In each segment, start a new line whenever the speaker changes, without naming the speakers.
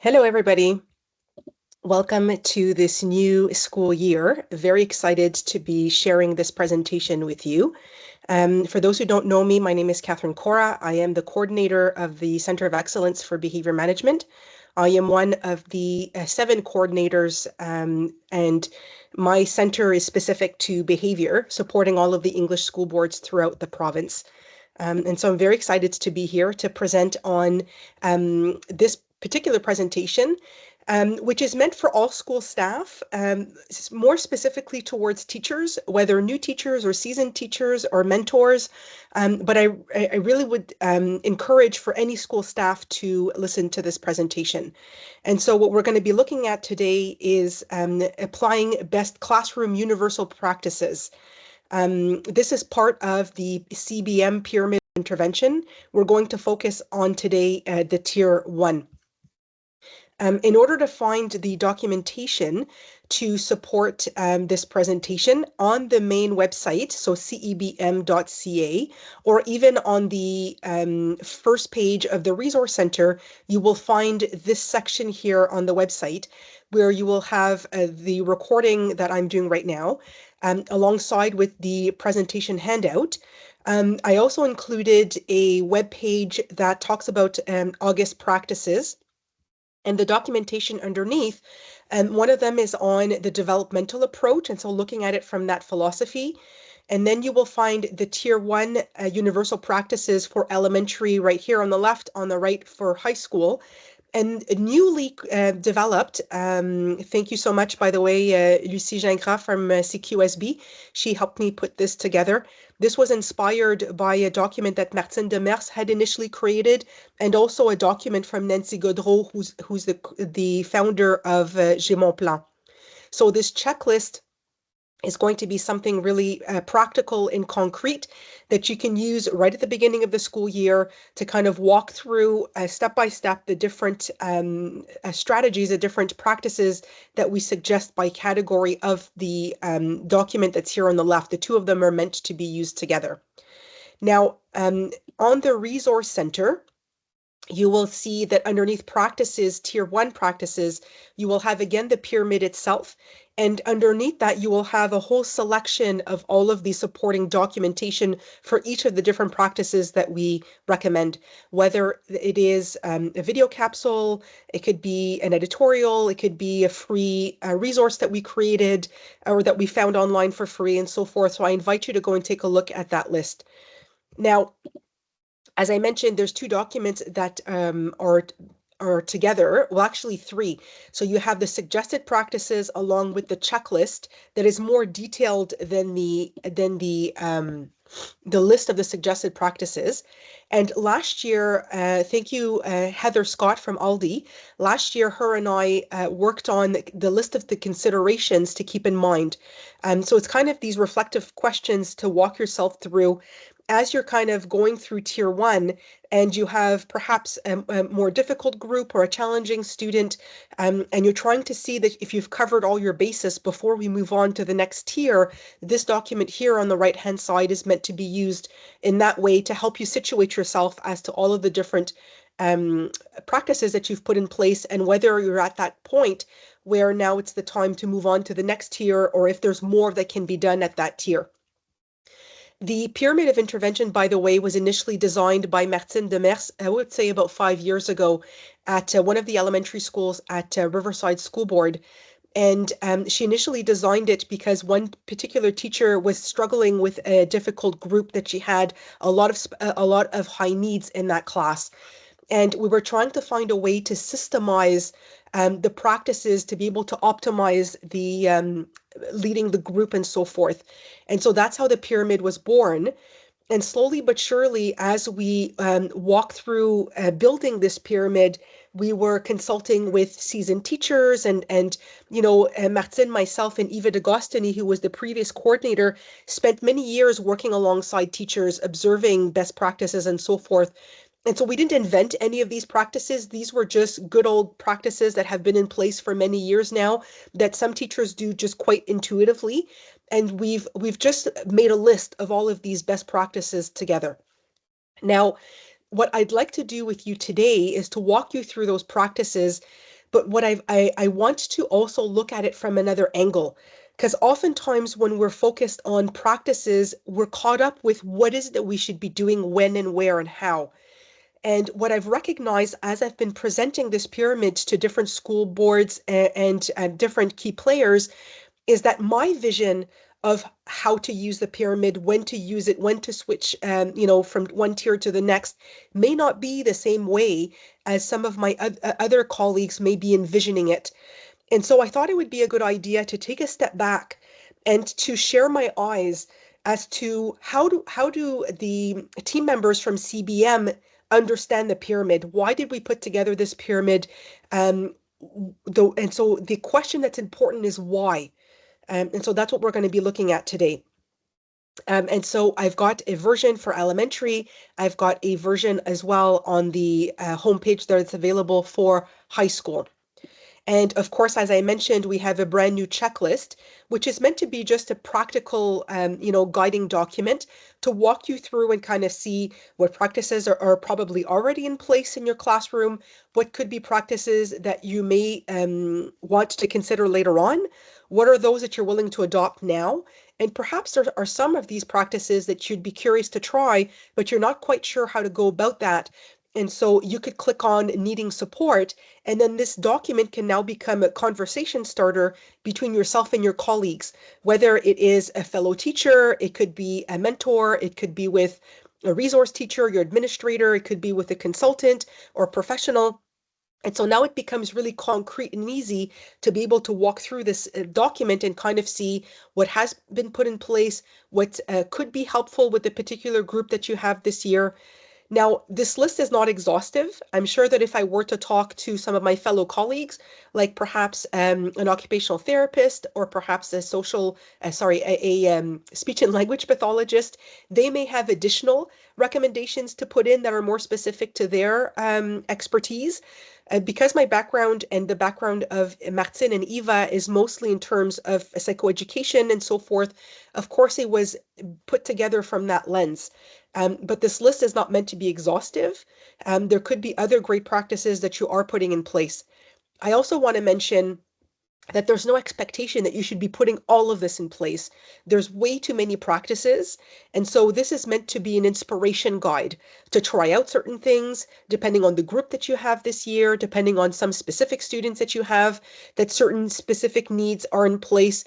Hello, everybody. Welcome to this new school year. Very excited to be sharing this presentation with you. For those who don't know me, my name is Korah. I am the coordinator of the Center of Excellence for Behavior Management. I am one of the 7 coordinators, and my center is specific to behavior, supporting all of the English school boards throughout the province. And so I'm very excited to be here to present on this particular presentation, which is meant for all school staff, more specifically towards teachers, whether new teachers or seasoned teachers or mentors. But I really would encourage for any school staff to listen to this presentation. And so what we're going to be looking at today is applying best classroom universal practices. This is part of the CBM pyramid intervention. We're going to focus on today the tier 1. In order to find the documentation to support this presentation on the main website, so cebm.ca, or even on the first page of the Resource Center, you will find this section here on the website where you will have the recording that I'm doing right now, alongside with the presentation handout. I also included a web page that talks about August practices and the documentation underneath. One of them is on the developmental approach, and so looking at it from that philosophy. And then you will find the tier 1 universal practices for elementary right here on the left, on the right for high school. And newly developed, thank you so much, by the way, Lucie Gingras from CQSB. She helped me put this together. This was inspired by a document that Martine Demers had initially created, and also a document from Nancy Godreau, who's the founder of J'ai Mon Plan. So this checklist is going to be something really practical and concrete that you can use right at the beginning of the school year to kind of walk through step by step the different strategies, the different practices that we suggest by category of the document that's here on the left. The two of them are meant to be used together. Now, on the Resource Center, you will see that underneath practices, tier 1 practices, you will have again the pyramid itself. And underneath that, you will have a whole selection of all of the supporting documentation for each of the different practices that we recommend, whether it is a video capsule, it could be an editorial, it could be a free resource that we created or that we found online for free and so forth. So I invite you to go and take a look at that list. Now, as I mentioned, there's 2 documents that are together, well, actually 3. So you have the suggested practices along with the checklist that is more detailed than the list of the suggested practices. And last year, thank you, Heather Scott from Aldi. Last year, her and I worked on the list of the considerations to keep in mind. So it's kind of these reflective questions to walk yourself through as you're kind of going through tier 1 and you have perhaps a more difficult group or a challenging student, and you're trying to see that if you've covered all your bases before we move on to the next tier, this document here on the right-hand side is meant to be used in that way to help you situate yourself as to all of the different practices that you've put in place and whether you're at that point where now it's the time to move on to the next tier or if there's more that can be done at that tier. The pyramid of intervention, by the way, was initially designed by Martine Demers, I would say about 5 years ago, at one of the elementary schools at Riverside School Board. And she initially designed it because one particular teacher was struggling with a difficult group that she had a lot of high needs in that class. And we were trying to find a way to systemize the practices to be able to optimize the leading the group and so forth. And so that's how the pyramid was born. And slowly but surely, as we walk through building this pyramid, we were consulting with seasoned teachers and Martine, myself, and Eva D'Agostini, who was the previous coordinator, spent many years working alongside teachers, observing best practices and so forth. And so we didn't invent any of these practices. These were just good old practices that have been in place for many years now that some teachers do just quite intuitively. And we've just made a list of all of these best practices together. Now, what I'd like to do with you today is to walk you through those practices But what I want to also look at it from another angle, because oftentimes when we're focused on practices, we're caught up with what is it that we should be doing, when and where and how. And what I've recognized as I've been presenting this pyramid to different school boards and different key players is that my vision of how to use the pyramid, when to use it, when to switch, from one tier to the next, may not be the same way as some of my other colleagues may be envisioning it. And so I thought it would be a good idea to take a step back and to share my eyes as to how do the team members from CBM understand the pyramid? Why did we put together this pyramid? Um, and so the question that's important is why. And so that's what we're going to be looking at today. And so I've got a version for elementary. I've got a version as well on the homepage that's available for high school. And of course, as I mentioned, we have a brand new checklist, which is meant to be just a practical, guiding document to walk you through and kind of see what practices are probably already in place in your classroom, what could be practices that you may want to consider later on, what are those that you're willing to adopt now, and perhaps there are some of these practices that you'd be curious to try, but you're not quite sure how to go about that. And so you could click on needing support, and then this document can now become a conversation starter between yourself and your colleagues, whether it is a fellow teacher, it could be a mentor, it could be with a resource teacher, your administrator, it could be with a consultant or professional. And so now it becomes really concrete and easy to be able to walk through this document and kind of see what has been put in place, what could be helpful with the particular group that you have this year. Now, this list is not exhaustive. I'm sure that if I were to talk to some of my fellow colleagues, like perhaps an occupational therapist or perhaps a speech and language pathologist, they may have additional recommendations to put in that are more specific to their expertise. Because my background and the background of Martin and Eva is mostly in terms of psychoeducation and so forth, of course, it was put together from that lens. But this list is not meant to be exhaustive. There could be other great practices that you are putting in place. I also want to mention that there's no expectation that you should be putting all of this in place. There's way too many practices. And so this is meant to be an inspiration guide to try out certain things, depending on the group that you have this year, depending on some specific students that you have, that certain specific needs are in place.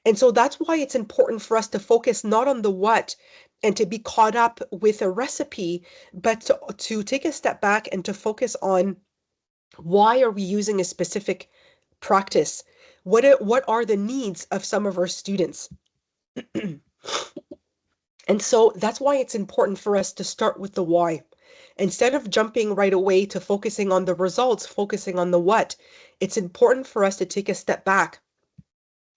And so that's why it's important for us to focus not on the what and to be caught up with a recipe, but to take a step back and to focus on why are we using a specific practice? What are the needs of some of our students? And so that's why it's important for us to start with the why. Instead of jumping right away to focusing on the results, focusing on the what, it's important for us to take a step back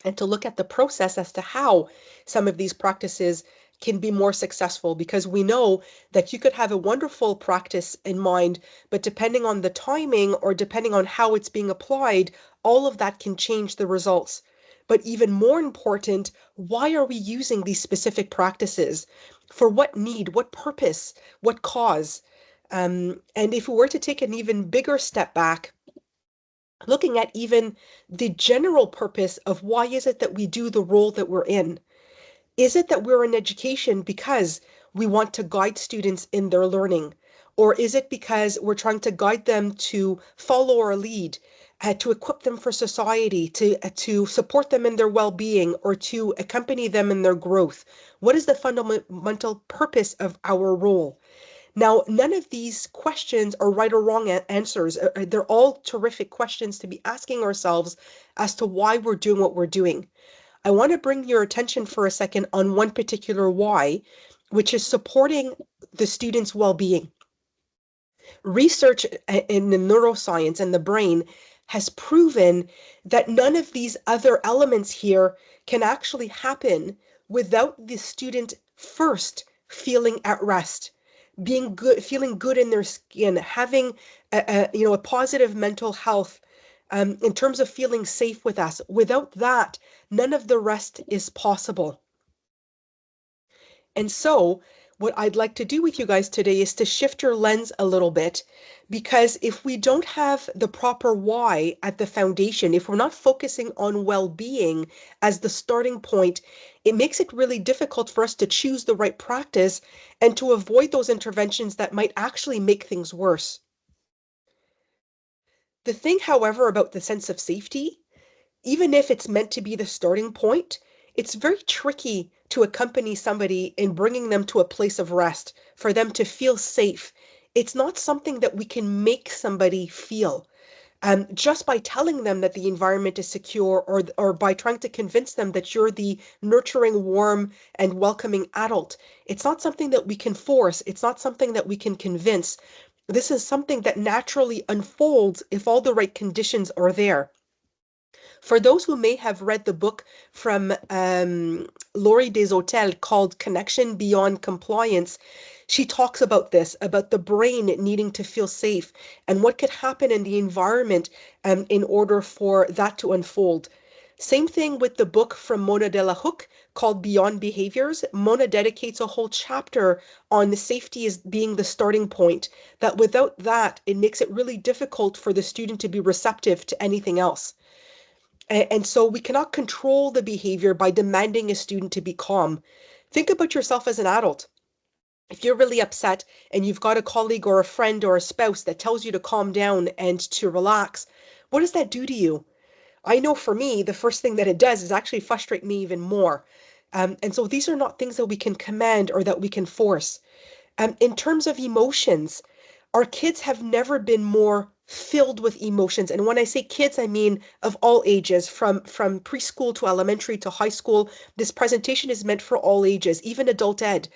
and to look at the process as to how some of these practices can be more successful, because we know that you could have a wonderful practice in mind, but depending on the timing or depending on how it's being applied, all of that can change the results. But even more important, why are we using these specific practices? For what need, what purpose, what cause? And if we were to take an even bigger step back, looking at even the general purpose of why is it that we do the role that we're in? Is it that we're in education because we want to guide students in their learning? Or is it because we're trying to guide them to follow our lead, to equip them for society, to support them in their well-being, or to accompany them in their growth? What is the fundamental purpose of our role? Now, none of these questions are right or wrong answers. They're all terrific questions to be asking ourselves as to why we're doing what we're doing. I want to bring your attention for a second on one particular why, which is supporting the student's well-being. Research in the neuroscience and the brain has proven that none of these other elements here can actually happen without the student first feeling at rest, being good, feeling good in their skin, having a positive mental health, in terms of feeling safe with us. Without that, none of the rest is possible. And so What I'd like to do with you guys today is to shift your lens a little bit, because if we don't have the proper why at the foundation, if we're not focusing on well-being as the starting point, it makes it really difficult for us to choose the right practice and to avoid those interventions that might actually make things worse. The thing, however, about the sense of safety, even if it's meant to be the starting point, it's very tricky to accompany somebody in bringing them to a place of rest, for them to feel safe. It's not something that we can make somebody feel. Just by telling them that the environment is secure, or by trying to convince them that you're the nurturing, warm, and welcoming adult. It's not something that we can force. It's not something that we can convince. This is something that naturally unfolds if all the right conditions are there. For those who may have read the book from Laurie Desautels called Connection Beyond Compliance, she talks about this, about the brain needing to feel safe and what could happen in the environment in order for that to unfold. Same thing with the book from Mona Delahooke called Beyond Behaviors. Mona dedicates a whole chapter on the safety as being the starting point, that without that, it makes it really difficult for the student to be receptive to anything else. And so we cannot control the behavior by demanding a student to be calm. Think about yourself as an adult. If you're really upset and you've got a colleague or a friend or a spouse that tells you to calm down and to relax, what does that do to you? I know for me, the first thing that it does is actually frustrate me even more. And so these are not things that we can command or that we can force. In terms of emotions, our kids have never been more filled with emotions. And when I say kids, I mean of all ages, from preschool to elementary to high school. This presentation is meant for all ages, even adult ed.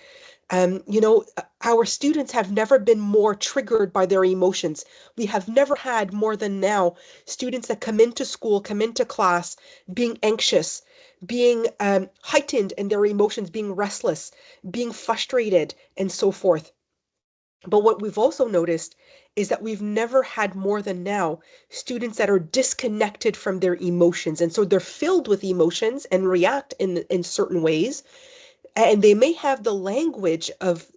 Our students have never been more triggered by their emotions. We have never had more than now students that come into school, come into class, being anxious, being heightened in their emotions, being restless, being frustrated, and so forth. But what we've also noticed is that we've never had more than now students that are disconnected from their emotions. And so they're filled with emotions and react in certain ways, and they may have the language of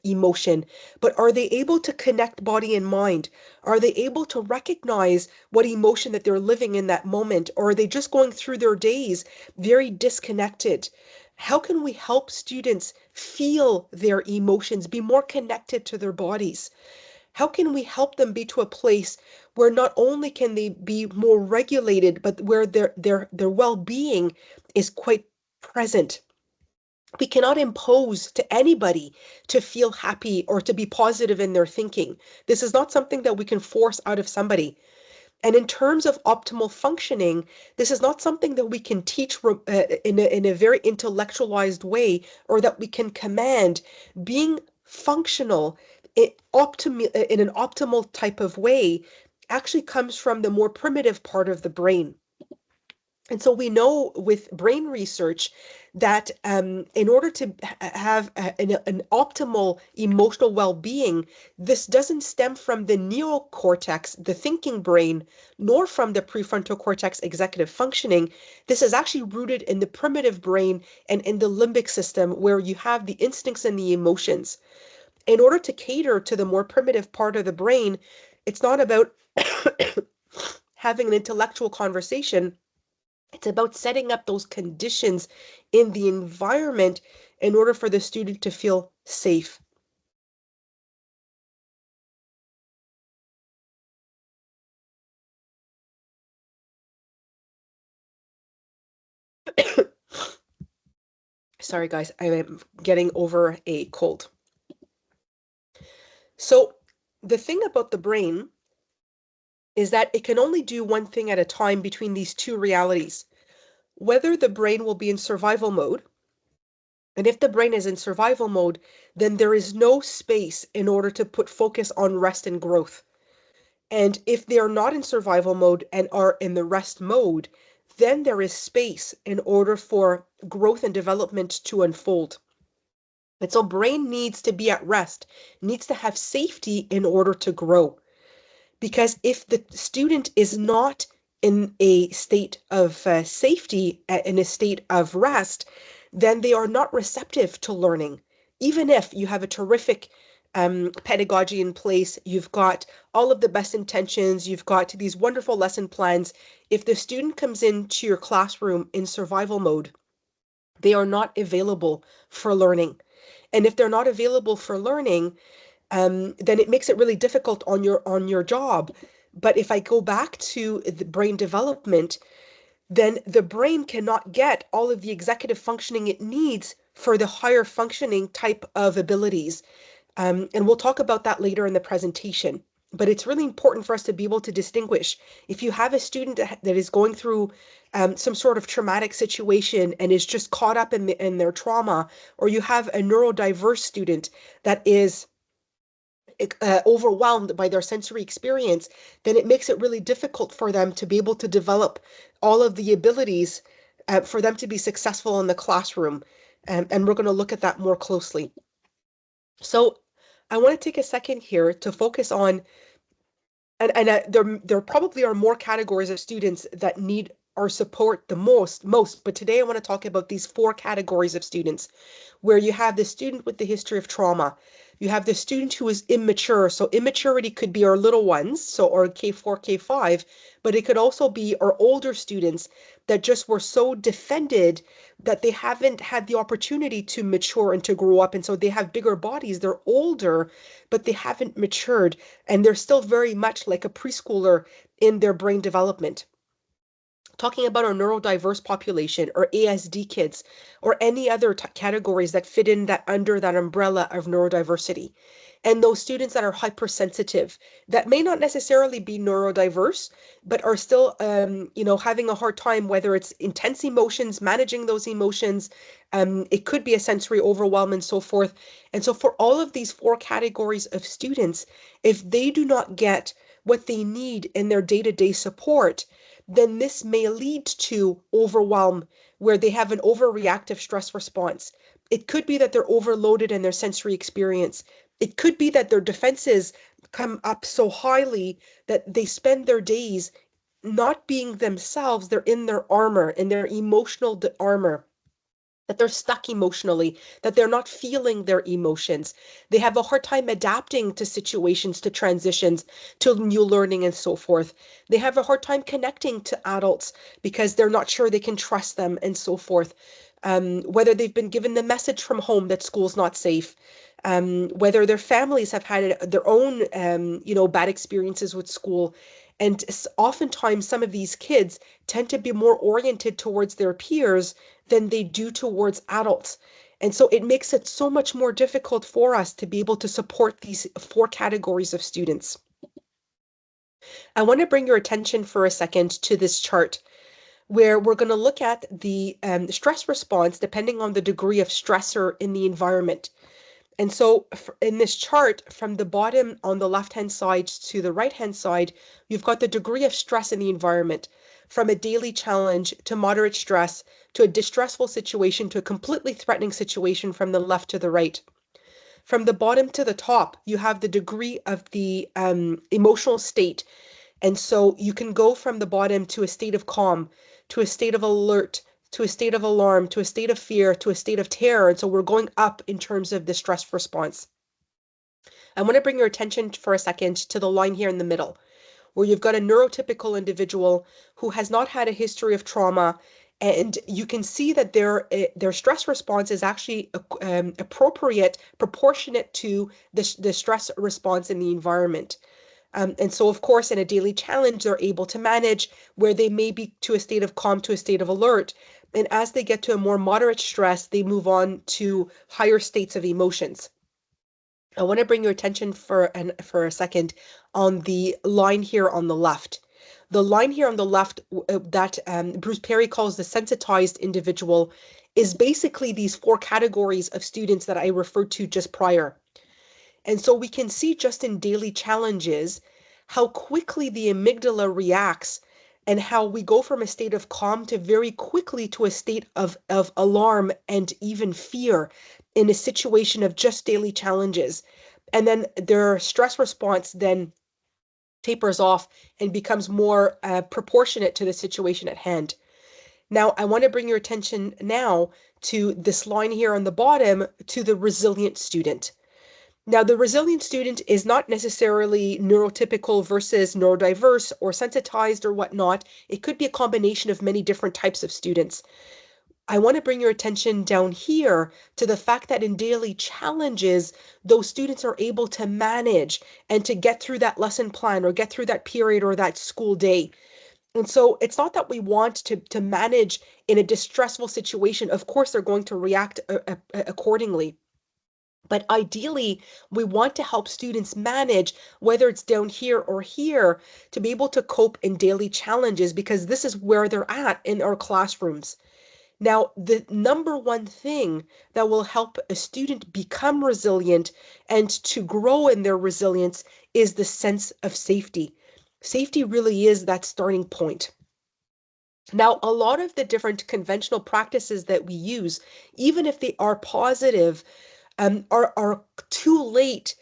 emotion, but are they able to connect body and mind? Are they able to recognize what emotion that they're living in that moment, or are they just going through their days very disconnected? How can we help students feel their emotions, be more connected to their bodies? How can we help them be to a place where not only can they be more regulated, but where their well-being is quite present? We cannot impose to anybody to feel happy or to be positive in their thinking. This is not something that we can force out of somebody. And in terms of optimal functioning, this is not something that we can teach in a very intellectualized way, or that we can command. Being functional in an optimal type of way actually comes from the more primitive part of the brain. And so we know with brain research that in order to have an optimal emotional well-being, this doesn't stem from the neocortex, the thinking brain, nor from the prefrontal cortex executive functioning. This is actually rooted in the primitive brain and in the limbic system, where you have the instincts and the emotions. In order to cater to the more primitive part of the brain, it's not about having an intellectual conversation. It's about setting up those conditions in the environment in order for the student to feel safe. Sorry, guys, I am getting over a cold. So, the thing about the brain is that it can only do one thing at a time between these two realities. Whether the brain will be in survival mode, and if the brain is in survival mode, then there is no space in order to put focus on rest and growth. And if they are not in survival mode and are in the rest mode, then there is space in order for growth and development to unfold. And so brain needs to be at rest, needs to have safety in order to grow. Because if the student is not in a state of safety, in a state of rest, then they are not receptive to learning. even if you have a terrific pedagogy in place, you've got all of the best intentions, you've got these wonderful lesson plans. If the student comes into your classroom in survival mode, they are not available for learning. And if they're not available for learning, then it makes it really difficult on your job. But if I go back to the brain development, then the brain cannot get all of the executive functioning it needs for the higher functioning type of abilities. And we'll talk about that later in the presentation. But it's really important for us to be able to distinguish if you have a student that is going through some sort of traumatic situation and is just caught up in their trauma, or you have a neurodiverse student that is overwhelmed by their sensory experience, then it makes it really difficult for them to be able to develop all of the abilities for them to be successful in the classroom. And we're going to look at that more closely. So I want to take a second here to focus on, and there probably are more categories of students that need our support the most, but today I want to talk about these four categories of students where you have the student with the history of trauma. You have the student who is immature. So immaturity could be our little ones, so or K4, K5, but it could also be our older students that just were so defended that they haven't had the opportunity to mature and to grow up. And so they have bigger bodies. They're older, but they haven't matured. And they're still very much like a preschooler in their brain development. Talking about our neurodiverse population or ASD kids or any other categories that fit in that under that umbrella of neurodiversity. And those students that are hypersensitive that may not necessarily be neurodiverse, but are still, having a hard time, whether it's intense emotions, managing those emotions. It could be a sensory overwhelm and so forth. And so for all of these four categories of students, if they do not get what they need in their day-to-day support, then this may lead to overwhelm where they have an overreactive stress response. It could be that they're overloaded in their sensory experience. It could be that their defenses come up so highly that they spend their days not being themselves. They're in their armor, in their emotional armor, that they're stuck emotionally, that they're not feeling their emotions. They have a hard time adapting to situations, to transitions, to new learning, and so forth. They have a hard time connecting to adults because they're not sure they can trust them, and so forth. Whether they've been given the message from home that school's not safe, whether their families have had their own, bad experiences with school. And oftentimes, some of these kids tend to be more oriented towards their peers than they do towards adults. And so it makes it so much more difficult for us to be able to support these four categories of students. I want to bring your attention for a second to this chart where we're going to look at the stress response depending on the degree of stressor in the environment. And so in this chart, from the bottom on the left-hand side to the right-hand side, you've got the degree of stress in the environment, from a daily challenge to moderate stress to a distressful situation to a completely threatening situation from the left to the right. From the bottom to the top, you have the degree of the emotional state. And so you can go from the bottom to a state of calm, to a state of alert, to a state of alarm, to a state of fear, to a state of terror. And so we're going up in terms of the stress response. I want to bring your attention for a second to the line here in the middle, where you've got a neurotypical individual who has not had a history of trauma. And you can see that their stress response is actually appropriate, proportionate to the stress response in the environment. And so, of course, in a daily challenge, they're able to manage where they may be to a state of calm, to a state of alert. And as they get to a more moderate stress, they move on to higher states of emotions. I want to bring your attention for a second on the line here on the left. The line here on the left that Bruce Perry calls the sensitized individual is basically these four categories of students that I referred to just prior. And so we can see just in daily challenges how quickly the amygdala reacts and how we go from a state of calm to very quickly to a state of alarm and even fear in a situation of just daily challenges. And then their stress response then tapers off and becomes more proportionate to the situation at hand. Now, I want to bring your attention now to this line here on the bottom, to the resilient student. Now, the resilient student is not necessarily neurotypical versus neurodiverse or sensitized or whatnot. It could be a combination of many different types of students. I want to bring your attention down here to the fact that in daily challenges, those students are able to manage and to get through that lesson plan or get through that period or that school day. And so it's not that we want to manage in a distressful situation. Of course, they're going to react accordingly. But ideally, we want to help students manage, whether it's down here or here, to be able to cope in daily challenges because this is where they're at in our classrooms. Now, the number one thing that will help a student become resilient and to grow in their resilience is the sense of safety. Safety really is that starting point. Now, a lot of the different conventional practices that we use, even if they are positive, are too late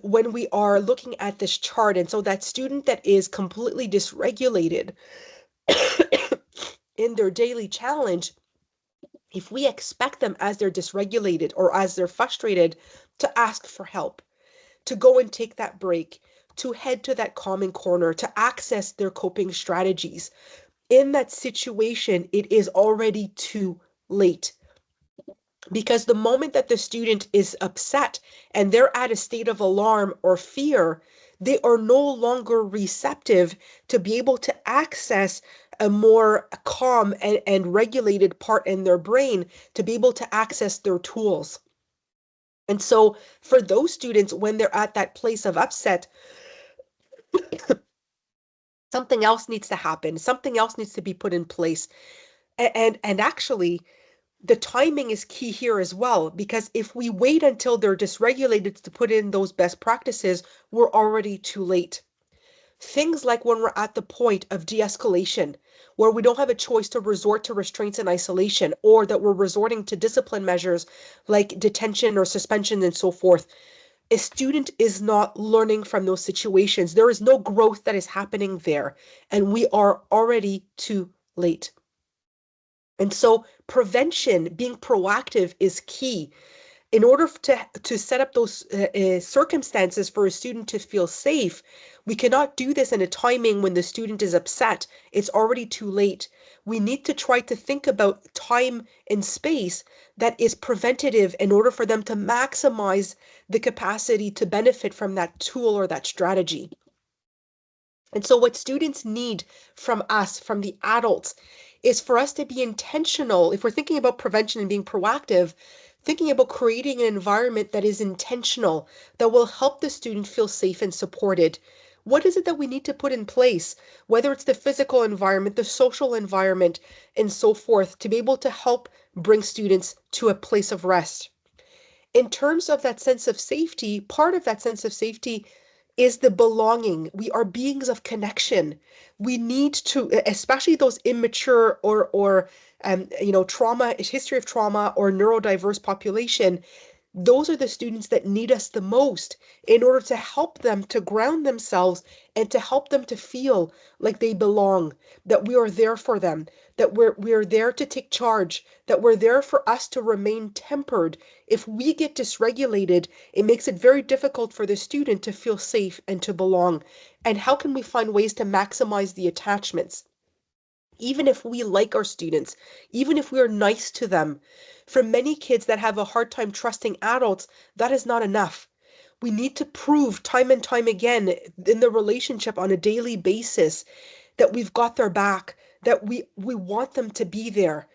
when we are looking at this chart. And so that student that is completely dysregulated in their daily challenge, if we expect them as they're dysregulated or as they're frustrated to ask for help, to go and take that break, to head to that calming corner, to access their coping strategies, in that situation, it is already too late. Because the moment that the student is upset and they're at a state of alarm or fear, they are no longer receptive to be able to access a more calm and regulated part in their brain to be able to access their tools. And so for those students, when they're at that place of upset, something else needs to happen. Something else needs to be put in place. And actually, the timing is key here as well, because if we wait until they're dysregulated to put in those best practices, we're already too late. Things like when we're at the point of de-escalation, where we don't have a choice to resort to restraints and isolation, or that we're resorting to discipline measures like detention or suspension and so forth. A student is not learning from those situations. There is no growth that is happening there, and we are already too late. And so prevention, being proactive is key. In order to set up those circumstances for a student to feel safe, we cannot do this in a timing when the student is upset. It's already too late. We need to try to think about time and space that is preventative in order for them to maximize the capacity to benefit from that tool or that strategy. And so what students need from us, from the adults, is for us to be intentional. If we're thinking about prevention and being proactive, thinking about creating an environment that is intentional, that will help the student feel safe and supported. What is it that we need to put in place, whether it's the physical environment, the social environment, and so forth, to be able to help bring students to a place of rest? In terms of that sense of safety, part of that sense of safety is the belonging. We are beings of connection. We need to, especially those immature or trauma, history of trauma or neurodiverse population, those are the students that need us the most in order to help them to ground themselves and to help them to feel like they belong, that we are there for them, that we're there to take charge, that we're there for us to remain tempered. If we get dysregulated, it makes it very difficult for the student to feel safe and to belong. And how can we find ways to maximize the attachments? Even if we like our students, even if we are nice to them, for many kids that have a hard time trusting adults, that is not enough. We need to prove time and time again in the relationship on a daily basis that we've got their back, that we want them to be there.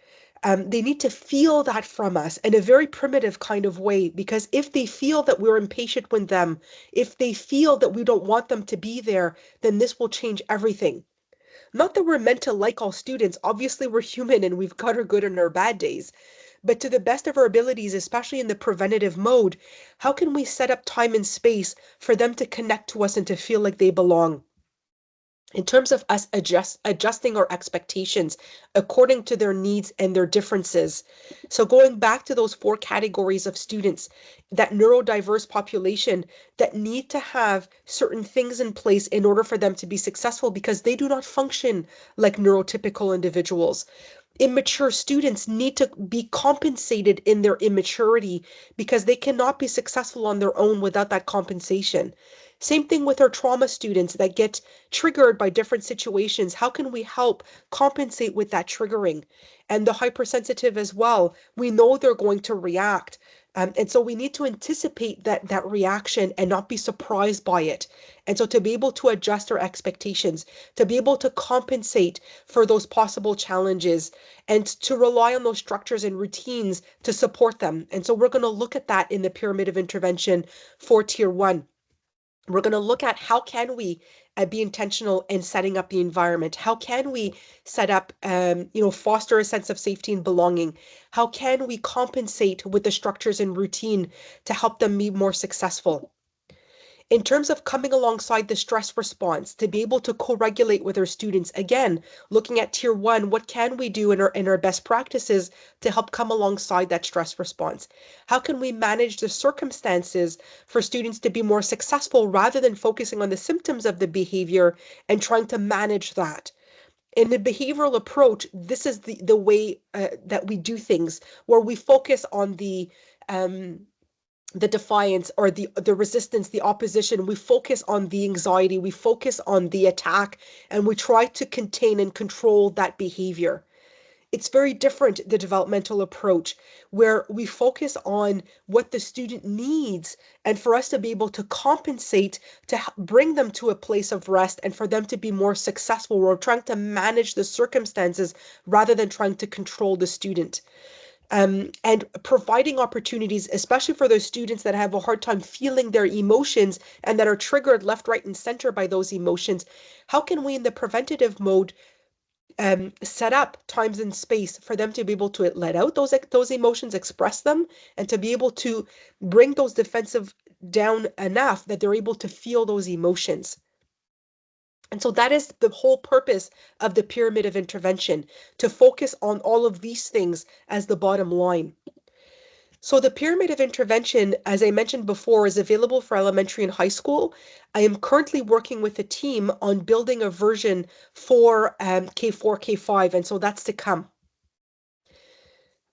They need to feel that from us in a very primitive kind of way, because if they feel that we're impatient with them, if they feel that we don't want them to be there, then this will change everything. Not that we're meant to like all students. Obviously, we're human and we've got our good and our bad days. But to the best of our abilities, especially in the preventative mode, how can we set up time and space for them to connect to us and to feel like they belong? In terms of us adjusting our expectations according to their needs and their differences. So going back to those four categories of students, that neurodiverse population that need to have certain things in place in order for them to be successful because they do not function like neurotypical individuals. Immature students need to be compensated in their immaturity because they cannot be successful on their own without that compensation. Same thing with our trauma students that get triggered by different situations. How can we help compensate with that triggering? And the hypersensitive as well. We know they're going to react. And so we need to anticipate that reaction and not be surprised by it. And so to be able to adjust our expectations, to be able to compensate for those possible challenges, and to rely on those structures and routines to support them. And so we're going to look at that in the pyramid of intervention for tier one. We're going to look at how can we be intentional in setting up the environment. How can we set up, foster a sense of safety and belonging? How can we compensate with the structures and routine to help them be more successful? In terms of coming alongside the stress response to be able to co-regulate with our students, again, looking at tier one, what can we do in our best practices to help come alongside that stress response? How can we manage the circumstances for students to be more successful rather than focusing on the symptoms of the behavior and trying to manage that? In the behavioral approach, this is the way that we do things, where we focus on um, the defiance or the resistance, the opposition. We focus on the anxiety, we focus on the attack, and we try to contain and control that behavior. It's very different, the developmental approach, where we focus on what the student needs and for us to be able to compensate to bring them to a place of rest and for them to be more successful. We're trying to manage the circumstances rather than trying to control the student. And providing opportunities, especially for those students that have a hard time feeling their emotions and that are triggered left, right, and center by those emotions. How can we, in the preventative mode, set up times and space for them to be able to let out those emotions, express them, and to be able to bring those defensive down enough that they're able to feel those emotions? And so that is the whole purpose of the pyramid of intervention, to focus on all of these things as the bottom line. So the pyramid of intervention, as I mentioned before, is available for elementary and high school. I am currently working with a team on building a version for K4, K5, and so that's to come.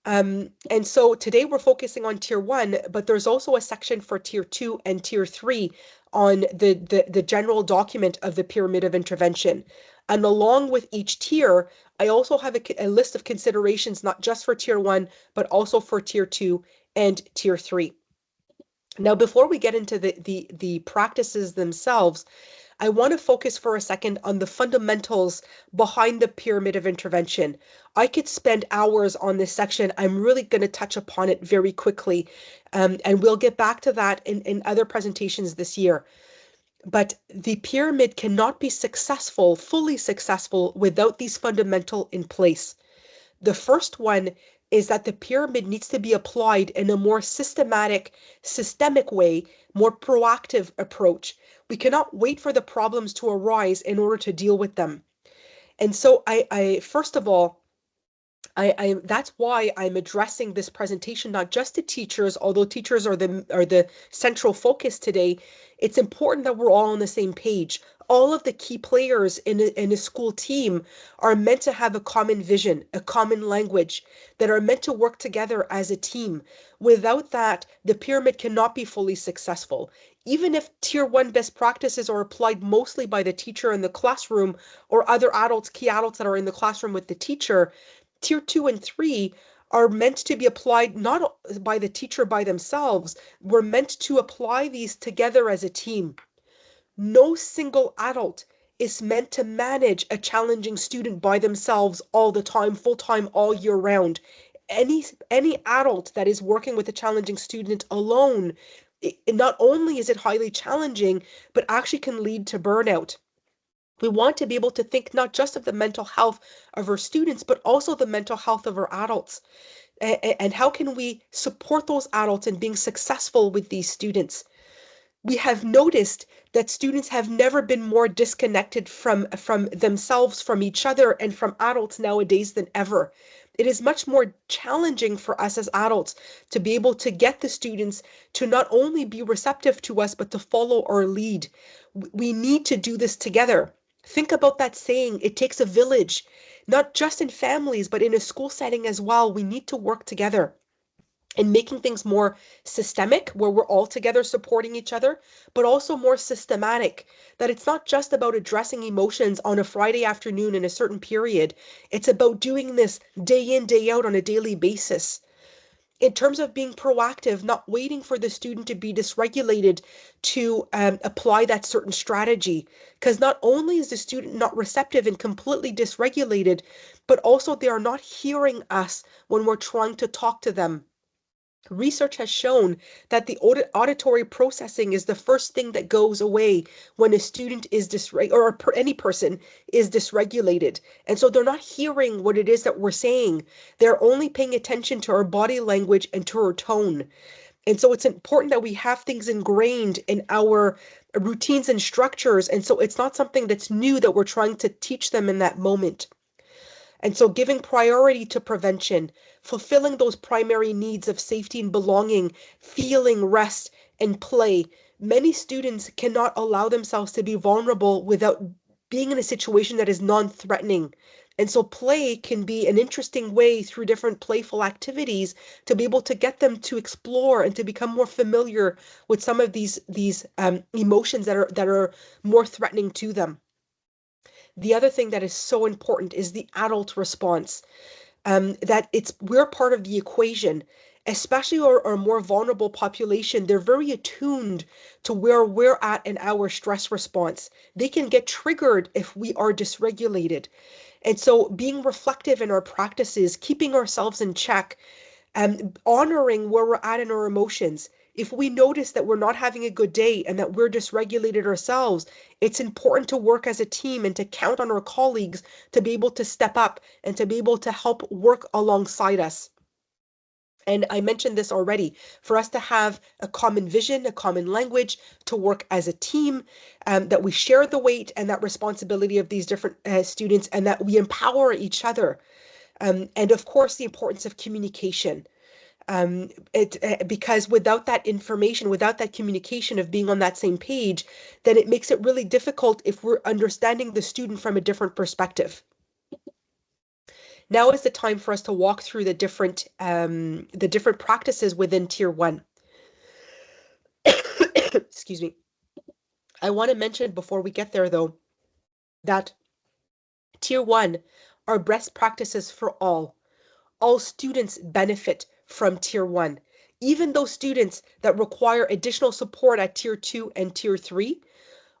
And so today we're focusing on tier one, but there's also a section for tier two and tier three on the general document of the pyramid of intervention. And along with each tier, I also have a list of considerations, not just for tier one, but also for tier two and tier three. Now, before we get into the practices themselves, I want to focus for a second on the fundamentals behind the pyramid of intervention. I could spend hours on this section. I'm really going to touch upon it very quickly, and we'll get back to that in other presentations this year. But the pyramid cannot be successful, fully successful, without these fundamental in place. The first one is that the pyramid needs to be applied in a more systemic way, more proactive approach. We cannot wait for the problems to arise in order to deal with them. And so I first of all, that's why I'm addressing this presentation not just to teachers, although teachers are the central focus today. It's important that we're all on the same page. All of the key players in a school team are meant to have a common vision, a common language, that are meant to work together as a team. Without that, the pyramid cannot be fully successful. Even if tier one best practices are applied mostly by the teacher in the classroom or other adults, key adults that are in the classroom with the teacher, tier two and three are meant to be applied not by the teacher by themselves. We're meant to apply these together as a team. No single adult is meant to manage a challenging student by themselves all the time, full time, all year round. Any adult that is working with a challenging student alone, not only is it highly challenging, but actually can lead to burnout. We want to be able to think not just of the mental health of our students, but also the mental health of our adults. And how can we support those adults in being successful with these students? We have noticed that students have never been more disconnected from themselves, from each other, and from adults nowadays than ever. It is much more challenging for us as adults to be able to get the students to not only be receptive to us, but to follow our lead. We need to do this together. Think about that saying, it takes a village, not just in families, but in a school setting as well. We need to work together and making things more systemic, where we're all together supporting each other, but also more systematic, that it's not just about addressing emotions on a Friday afternoon in a certain period. It's about doing this day in, day out on a daily basis. In terms of being proactive, not waiting for the student to be dysregulated to apply that certain strategy. Because not only is the student not receptive and completely dysregulated, but also they are not hearing us when we're trying to talk to them. Research has shown that the auditory processing is the first thing that goes away when a student is dysregulated, or any person is dysregulated. And so they're not hearing what it is that we're saying. They're only paying attention to our body language and to our tone. And so it's important that we have things ingrained in our routines and structures. And so it's not something that's new that we're trying to teach them in that moment. And so giving priority to prevention, fulfilling those primary needs of safety and belonging, feeling rest and play. Many students cannot allow themselves to be vulnerable without being in a situation that is non-threatening. And so play can be an interesting way through different playful activities to be able to get them to explore and to become more familiar with some of these emotions that are more threatening to them. The other thing that is so important is the adult response. That we're part of the equation, especially our more vulnerable population. They're very attuned to where we're at in our stress response. They can get triggered if we are dysregulated. And so being reflective in our practices, keeping ourselves in check, honoring where we're at in our emotions. If we notice that we're not having a good day and that we're dysregulated ourselves, it's important to work as a team and to count on our colleagues to be able to step up and to be able to help work alongside us. And I mentioned this already, for us to have a common vision, a common language, to work as a team, that we share the weight and that responsibility of these different students, and that we empower each other. And of course, the importance of communication. Because without that information, without that communication of being on that same page, then it makes it really difficult if we're understanding the student from a different perspective. Now is the time for us to walk through the different practices within Tier 1. Excuse me. I want to mention before we get there, though, that Tier 1 are best practices for all. All students benefit from Tier 1. Even those students that require additional support at Tier 2 and Tier 3,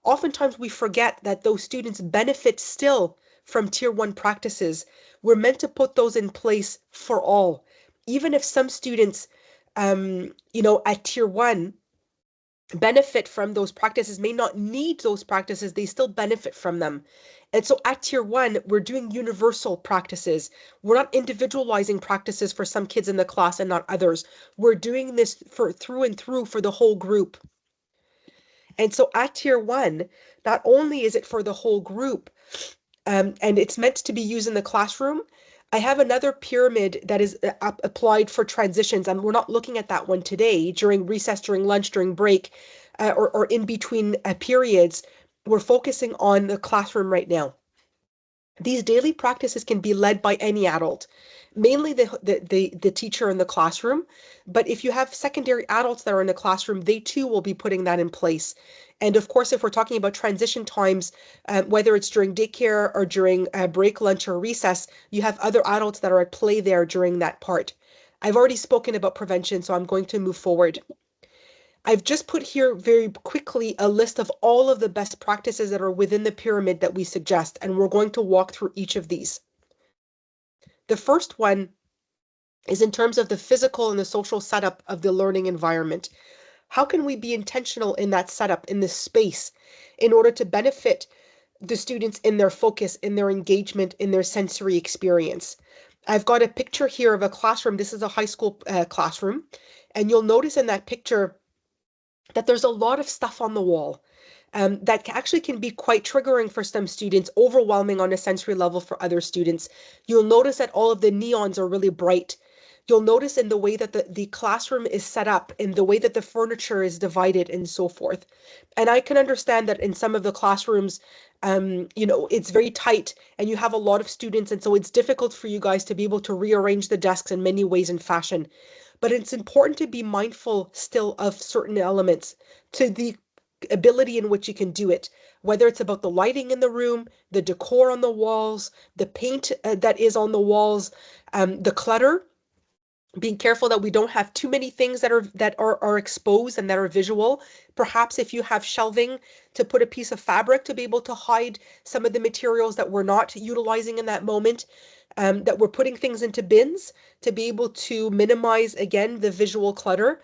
oftentimes we forget that those students benefit still from Tier 1 practices. We're meant to put those in place for all. Even if some students, at Tier 1 benefit from those practices, may not need those practices, they still benefit from them. And so at Tier 1, we're doing universal practices. We're not individualizing practices for some kids in the class and not others. We're doing this for through and through for the whole group. And so at Tier 1, not only is it for the whole group, and it's meant to be used in the classroom, I have another pyramid that is applied for transitions, and we're not looking at that one today. During recess, during lunch, during break, or in between periods, we're focusing on the classroom right now. These daily practices can be led by any adult, mainly the teacher in the classroom. But if you have secondary adults that are in the classroom, they too will be putting that in place. And of course, if we're talking about transition times, whether it's during daycare or during break, lunch, or recess, you have other adults that are at play there during that part. I've already spoken about prevention, so I'm going to move forward. I've just put here very quickly a list of all of the best practices that are within the pyramid that we suggest, and we're going to walk through each of these. The first one is in terms of the physical and the social setup of the learning environment. How can we be intentional in that setup, in this space, in order to benefit the students in their focus, in their engagement, in their sensory experience? I've got a picture here of a classroom. This is a high school classroom, and you'll notice in that picture that there's a lot of stuff on the wall that actually can be quite triggering for some students, overwhelming on a sensory level for other students. You'll notice that all of the neons are really bright. You'll notice in the way that the classroom is set up, in the way that the furniture is divided, and so forth. And I can understand that in some of the classrooms, it's very tight and you have a lot of students. And so it's difficult for you guys to be able to rearrange the desks in many ways and fashion. But it's important to be mindful still of certain elements to the ability in which you can do it, whether it's about the lighting in the room, the decor on the walls, the paint that is on the walls, the clutter, being careful that we don't have too many things that are exposed and that are visual. Perhaps if you have shelving, to put a piece of fabric to be able to hide some of the materials that we're not utilizing in that moment, that we're putting things into bins to be able to minimize, again, the visual clutter.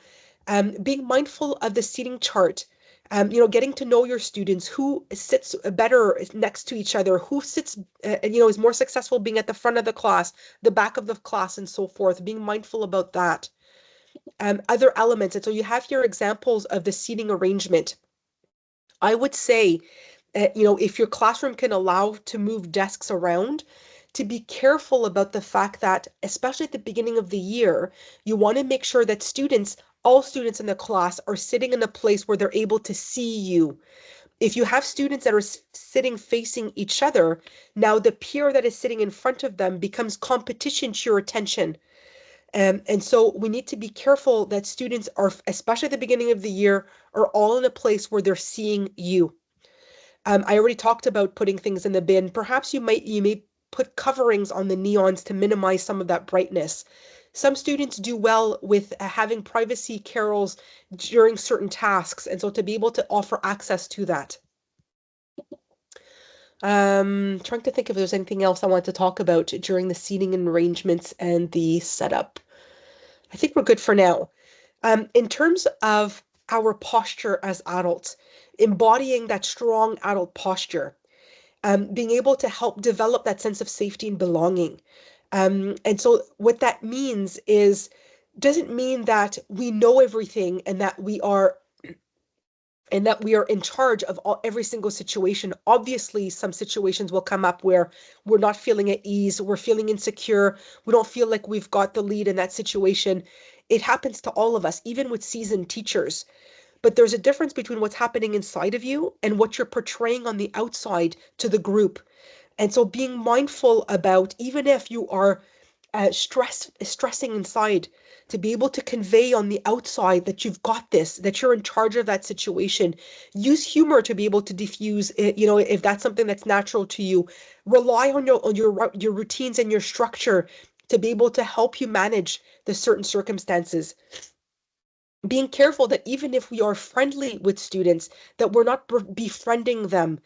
Being mindful of the seating chart, getting to know your students, who sits better next to each other, who sits, is more successful being at the front of the class, the back of the class, and so forth, being mindful about that. Other elements. And so you have here examples of the seating arrangement. I would say, if your classroom can allow to move desks around, to be careful about the fact that, especially at the beginning of the year, you want to make sure that all students in the class are sitting in a place where they're able to see you. If you have students that are sitting facing each other, now the peer that is sitting in front of them becomes competition to your attention. And so we need to be careful that students are, especially at the beginning of the year, are all in a place where they're seeing you. I already talked about putting things in the bin. Perhaps you may put coverings on the neons to minimize some of that brightness. Some students do well with having privacy carols during certain tasks, and so to be able to offer access to that. Trying to think if there's anything else I want to talk about during the seating and arrangements and the setup. I think we're good for now. In terms of our posture as adults, embodying that strong adult posture, being able to help develop that sense of safety and belonging. And so what that means is, doesn't mean that we know everything and that we are in charge of every single situation. Obviously, some situations will come up where we're not feeling at ease, we're feeling insecure, we don't feel like we've got the lead in that situation. It happens to all of us, even with seasoned teachers. But there's a difference between what's happening inside of you and what you're portraying on the outside to the group. And so being mindful about, even if you are stressing inside, to be able to convey on the outside that you've got this, that you're in charge of that situation. Use humor to be able to diffuse it, if that's something that's natural to you. Rely on your routines and your structure to be able to help you manage the certain circumstances. Being careful that even if we are friendly with students, that we're not befriending them.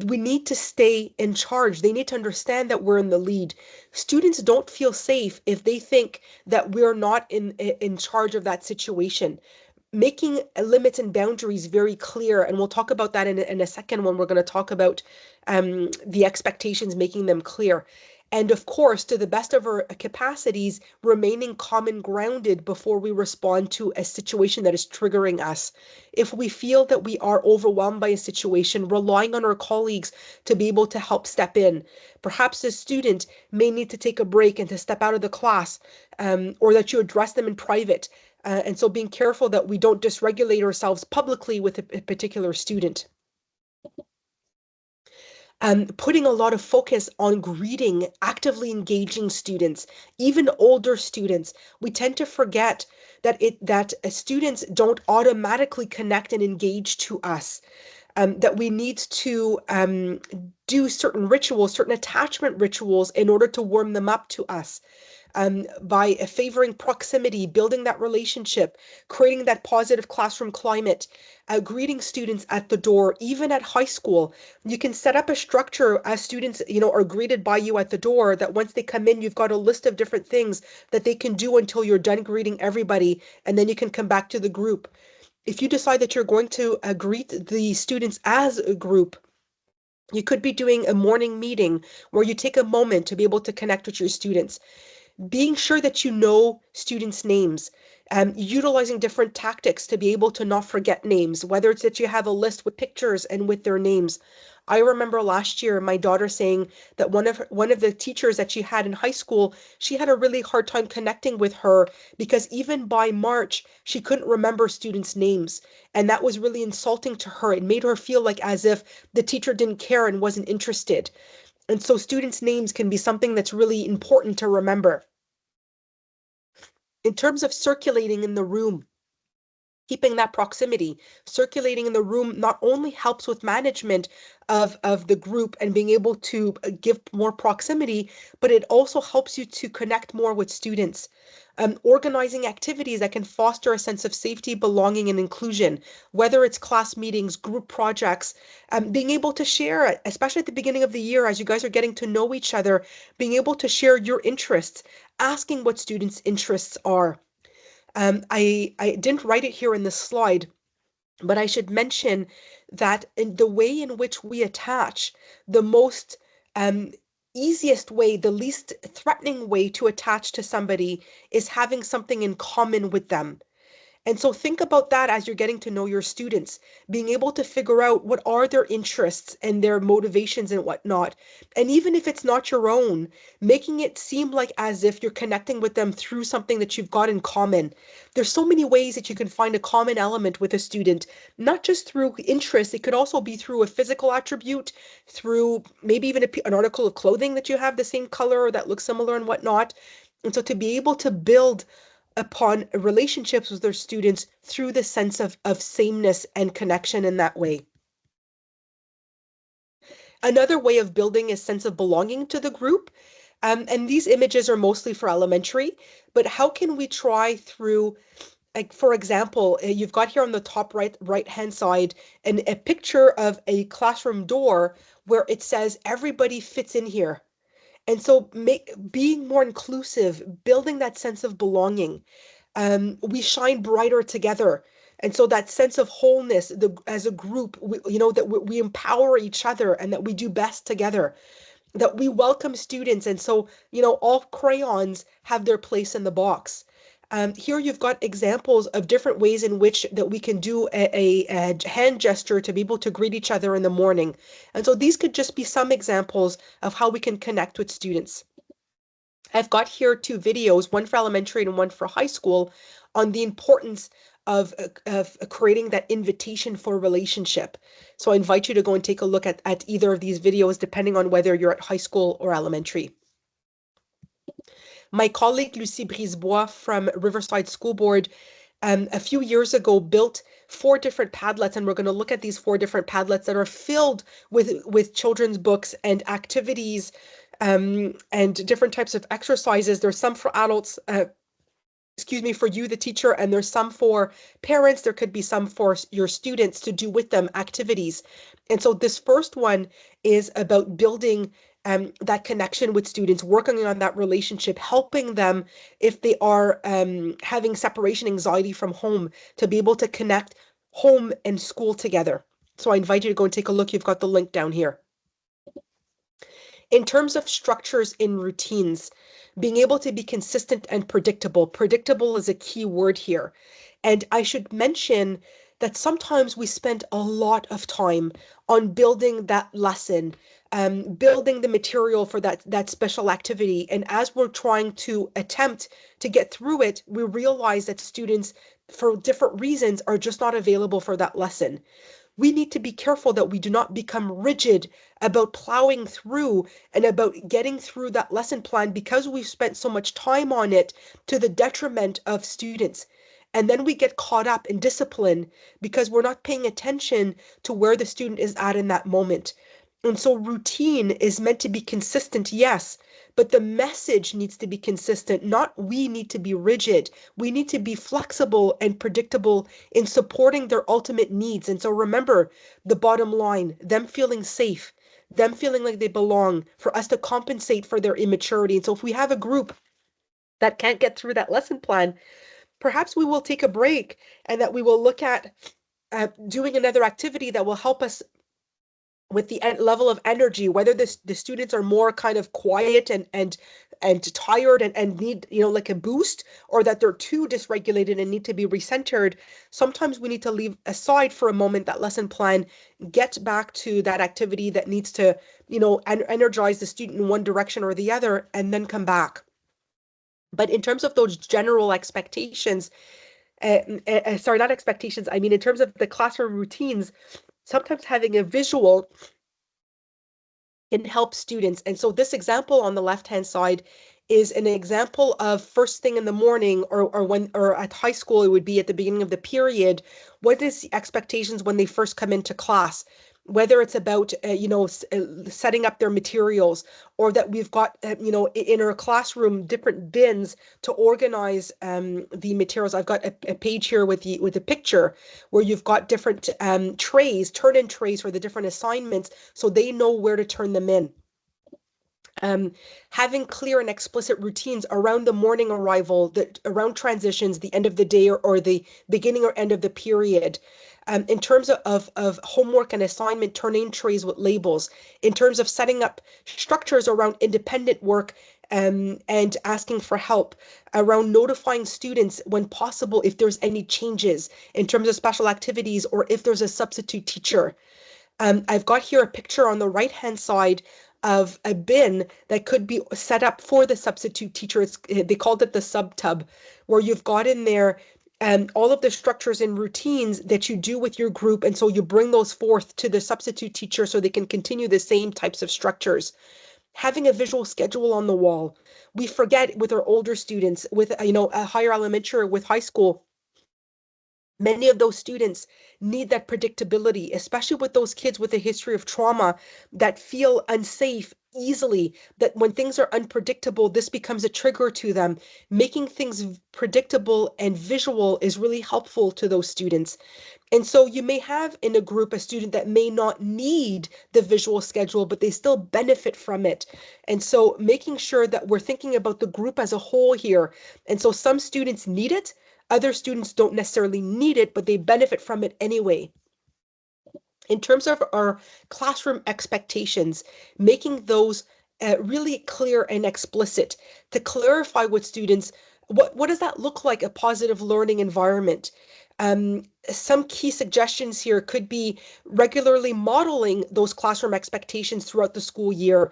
We need to stay in charge. They need to understand that we're in the lead. Students don't feel safe if they think that we're not in charge of that situation. Making limits and boundaries very clear, and we'll talk about that in a second when we're going to talk about the expectations, making them clear. And of course, to the best of our capacities, remaining common grounded before we respond to a situation that is triggering us. If we feel that we are overwhelmed by a situation, relying on our colleagues to be able to help step in. Perhaps the student may need to take a break and to step out of the class, or that you address them in private. And so being careful that we don't dysregulate ourselves publicly with a particular student. Putting a lot of focus on greeting, actively engaging students, even older students. We tend to forget that students don't automatically connect and engage to us. That we need to do certain rituals, certain attachment rituals in order to warm them up to us. By favoring proximity, building that relationship, creating that positive classroom climate, greeting students at the door, even at high school. You can set up a structure as students, are greeted by you at the door, that once they come in, you've got a list of different things that they can do until you're done greeting everybody, and then you can come back to the group. If you decide that you're going to greet the students as a group, you could be doing a morning meeting where you take a moment to be able to connect with your students. Being sure that you know students' names, utilizing different tactics to be able to not forget names, whether it's that you have a list with pictures and with their names. I remember last year my daughter saying that one of the teachers that she had in high school, she had a really hard time connecting with her because even by March, she couldn't remember students' names. And that was really insulting to her. It made her feel like as if the teacher didn't care and wasn't interested. And so students' names can be something that's really important to remember. In terms of circulating in the room, keeping that proximity, circulating in the room not only helps with management of the group and being able to give more proximity, but it also helps you to connect more with students. Organizing activities that can foster a sense of safety, belonging, and inclusion, whether it's class meetings, group projects, being able to share, especially at the beginning of the year, as you guys are getting to know each other, being able to share your interests, asking what students' interests are. I didn't write it here in the slide, but I should mention that in the way in which we attach, the most um, easiest way, the least threatening way to attach to somebody is having something in common with them. And so think about that as you're getting to know your students, being able to figure out what are their interests and their motivations and whatnot. And even if it's not your own, making it seem like as if you're connecting with them through something that you've got in common. There's so many ways that you can find a common element with a student, not just through interest. It could also be through a physical attribute, through maybe even an article of clothing that you have the same color or that looks similar and whatnot. And so to be able to build upon relationships with their students through the sense of sameness and connection in that way. Another way of building a sense of belonging to the group, and these images are mostly for elementary, but how can we try through, like for example, you've got here on the top right hand side a picture of a classroom door where it says everybody fits in here. And so being more inclusive, building that sense of belonging, we shine brighter together. And so that sense of wholeness, as a group, that we empower each other and that we do best together, that we welcome students. And so, all crayons have their place in the box. Here you've got examples of different ways in which that we can do a hand gesture to be able to greet each other in the morning. And so these could just be some examples of how we can connect with students. I've got here two videos, one for elementary and one for high school, on the importance of creating that invitation for relationship. So I invite you to go and take a look at either of these videos, depending on whether you're at high school or elementary. My colleague Lucie Brisebois from Riverside School Board a few years ago built 4 different Padlets, and we're going to look at these 4 different Padlets that are filled with children's books and activities and different types of exercises. There's some for adults, excuse me, for you, the teacher, and there's some for parents. There could be some for your students to do with them activities. And so this first one is about building that connection with students, working on that relationship, helping them if they are having separation anxiety from home, to be able to connect home and school together. So I invite you to go and take a look. You've got the link down here. In terms of structures in routines, being able to be consistent and predictable. Predictable is a key word here. And I should mention that sometimes we spend a lot of time on building that lesson, building the material for that special activity. And as we're trying to attempt to get through it, we realize that students, for different reasons, are just not available for that lesson. We need to be careful that we do not become rigid about plowing through and about getting through that lesson plan because we've spent so much time on it to the detriment of students. And then we get caught up in discipline because we're not paying attention to where the student is at in that moment. And so routine is meant to be consistent, yes, but the message needs to be consistent, not we need to be rigid. We need to be flexible and predictable in supporting their ultimate needs. And so remember the bottom line, them feeling safe, them feeling like they belong, for us to compensate for their immaturity. And so if we have a group that can't get through that lesson plan, perhaps we will take a break and that we will look at doing another activity that will help us with the level of energy, whether the students are more kind of quiet and and tired and need, like a boost, or that they're too dysregulated and need to be recentered, sometimes we need to leave aside for a moment that lesson plan, get back to that activity that needs to, energize the student in one direction or the other, and then come back. But in terms of those general expectations, sorry, not expectations, I mean, in terms of the classroom routines, sometimes having a visual can help students. And so this example on the left-hand side is an example of first thing in the morning, or at high school, it would be at the beginning of the period. What is the expectations when they first come into class? Whether it's about, setting up their materials, or that we've got, in our classroom, different bins to organize the materials. I've got a page here with the picture where you've got different trays, turn-in trays for the different assignments, so they know where to turn them in. Having clear and explicit routines around the morning arrival, around transitions, the end of the day, or the beginning or end of the period. In terms of homework and assignment turn-in trays with labels, in terms of setting up structures around independent work, and asking for help, around notifying students when possible if there's any changes in terms of special activities, or if there's a substitute teacher. I've got here a picture on the right-hand side of a bin that could be set up for the substitute teacher. They called it the sub-tub, where you've got in there all of the structures and routines that you do with your group. And so you bring those forth to the substitute teacher so they can continue the same types of structures. Having a visual schedule on the wall. We forget with our older students, with, a higher elementary, with high school, many of those students need that predictability, especially with those kids with a history of trauma that feel unsafe easily, that when things are unpredictable, this becomes a trigger to them. Making things predictable and visual is really helpful to those students. And so you may have in a group a student that may not need the visual schedule, but they still benefit from it. And so making sure that we're thinking about the group as a whole here. And so some students need it, other students don't necessarily need it, but they benefit from it anyway. In terms of our classroom expectations, making those really clear and explicit to clarify with students, what does that look like, a positive learning environment? Some key suggestions here could be regularly modeling those classroom expectations throughout the school year.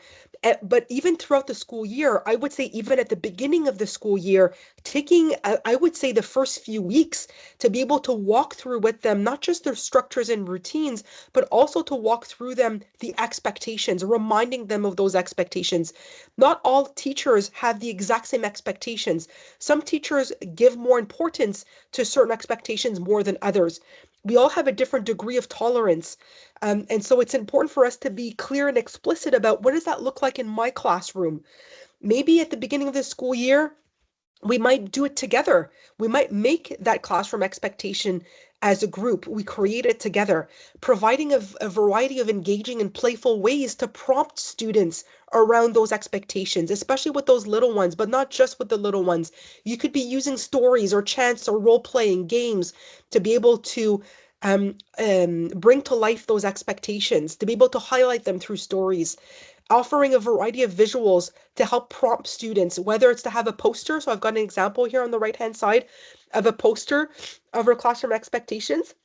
But even throughout the school year, I would say even at the beginning of the school year, taking, I would say, the first few weeks to be able to walk through with them, not just their structures and routines, but also to walk through them the expectations, reminding them of those expectations. Not all teachers have the exact same expectations. Some teachers give more importance to certain expectations more than others. We all have a different degree of tolerance. And so it's important for us to be clear and explicit about what does that look like in my classroom. Maybe at the beginning of the school year, we might do it together. We might make that classroom expectation as a group. We create it together, providing a variety of engaging and playful ways to prompt students around those expectations, especially with those little ones, but not just with the little ones. You could be using stories or chants or role-playing games to be able to bring to life those expectations, to be able to highlight them through stories, offering a variety of visuals to help prompt students, whether it's to have a poster. So I've got an example here on the right-hand side of a poster of our classroom expectations.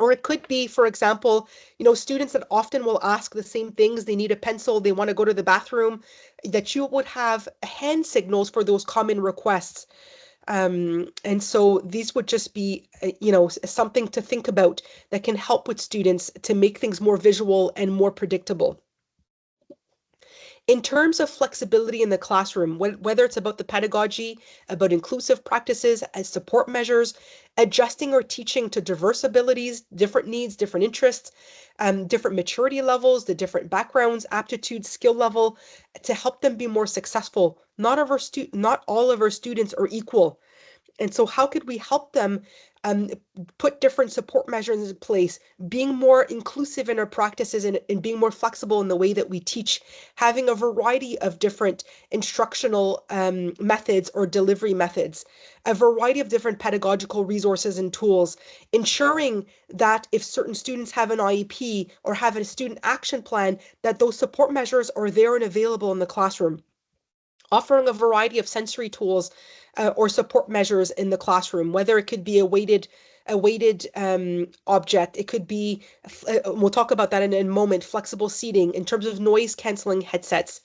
Or it could be, for example, students that often will ask the same things. They need a pencil, they want to go to the bathroom, that you would have hand signals for those common requests. And so these would just be, something to think about that can help with students to make things more visual and more predictable. In terms of flexibility in the classroom, whether it's about the pedagogy, about inclusive practices as support measures, adjusting or teaching to diverse abilities, different needs, different interests, different maturity levels, the different backgrounds, aptitudes, skill level, to help them be more successful. Not all of our students are equal. And so how could we help them put different support measures in place, being more inclusive in our practices, and being more flexible in the way that we teach, having a variety of different instructional methods or delivery methods, a variety of different pedagogical resources and tools, ensuring that if certain students have an IEP or have a student action plan, that those support measures are there and available in the classroom. offering a variety of sensory tools or support measures in the classroom, whether it could be a weighted object. It could be, we'll talk about that in a moment, flexible seating in terms of noise canceling headsets.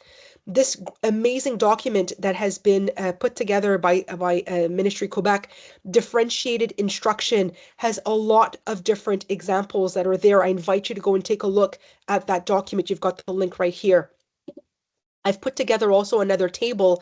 This amazing document that has been put together by Ministry Quebec, differentiated instruction, has a lot of different examples that are there. I invite you to go and take a look at that document. You've got the link right here. I've put together also another table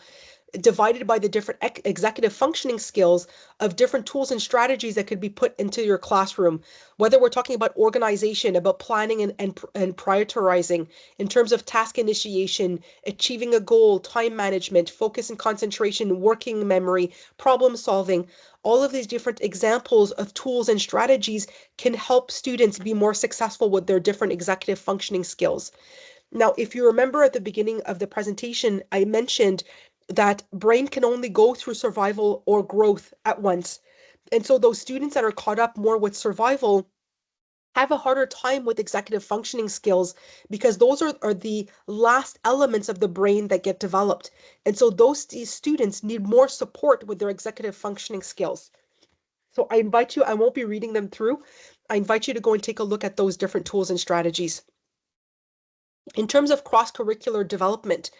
divided by the different executive functioning skills of different tools and strategies that could be put into your classroom, whether we're talking about organization, about planning and prioritizing, in terms of task initiation, achieving a goal, time management, focus and concentration, working memory, problem solving. All of these different examples of tools and strategies can help students be more successful with their different executive functioning skills. Now, if you remember at the beginning of the presentation, I mentioned that brain can only go through survival or growth at once. And so those students that are caught up more with survival have a harder time with executive functioning skills because those are the last elements of the brain that get developed. And so these students need more support with their executive functioning skills. So I invite you, I won't be reading them through. I invite you to go and take a look at those different tools and strategies. In terms of cross-curricular development,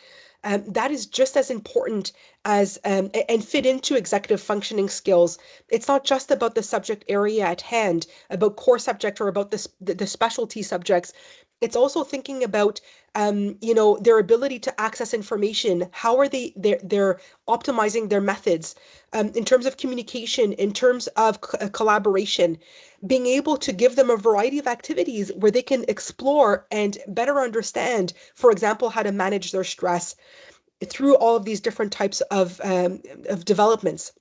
that is just as important as and fit into executive functioning skills. It's not just about the subject area at hand, about core subject or about the specialty subjects. It's also thinking about their ability to access information. How are they're optimizing their methods in terms of communication, in terms of collaboration, being able to give them a variety of activities where they can explore and better understand, for example, how to manage their stress through all of these different types of developments.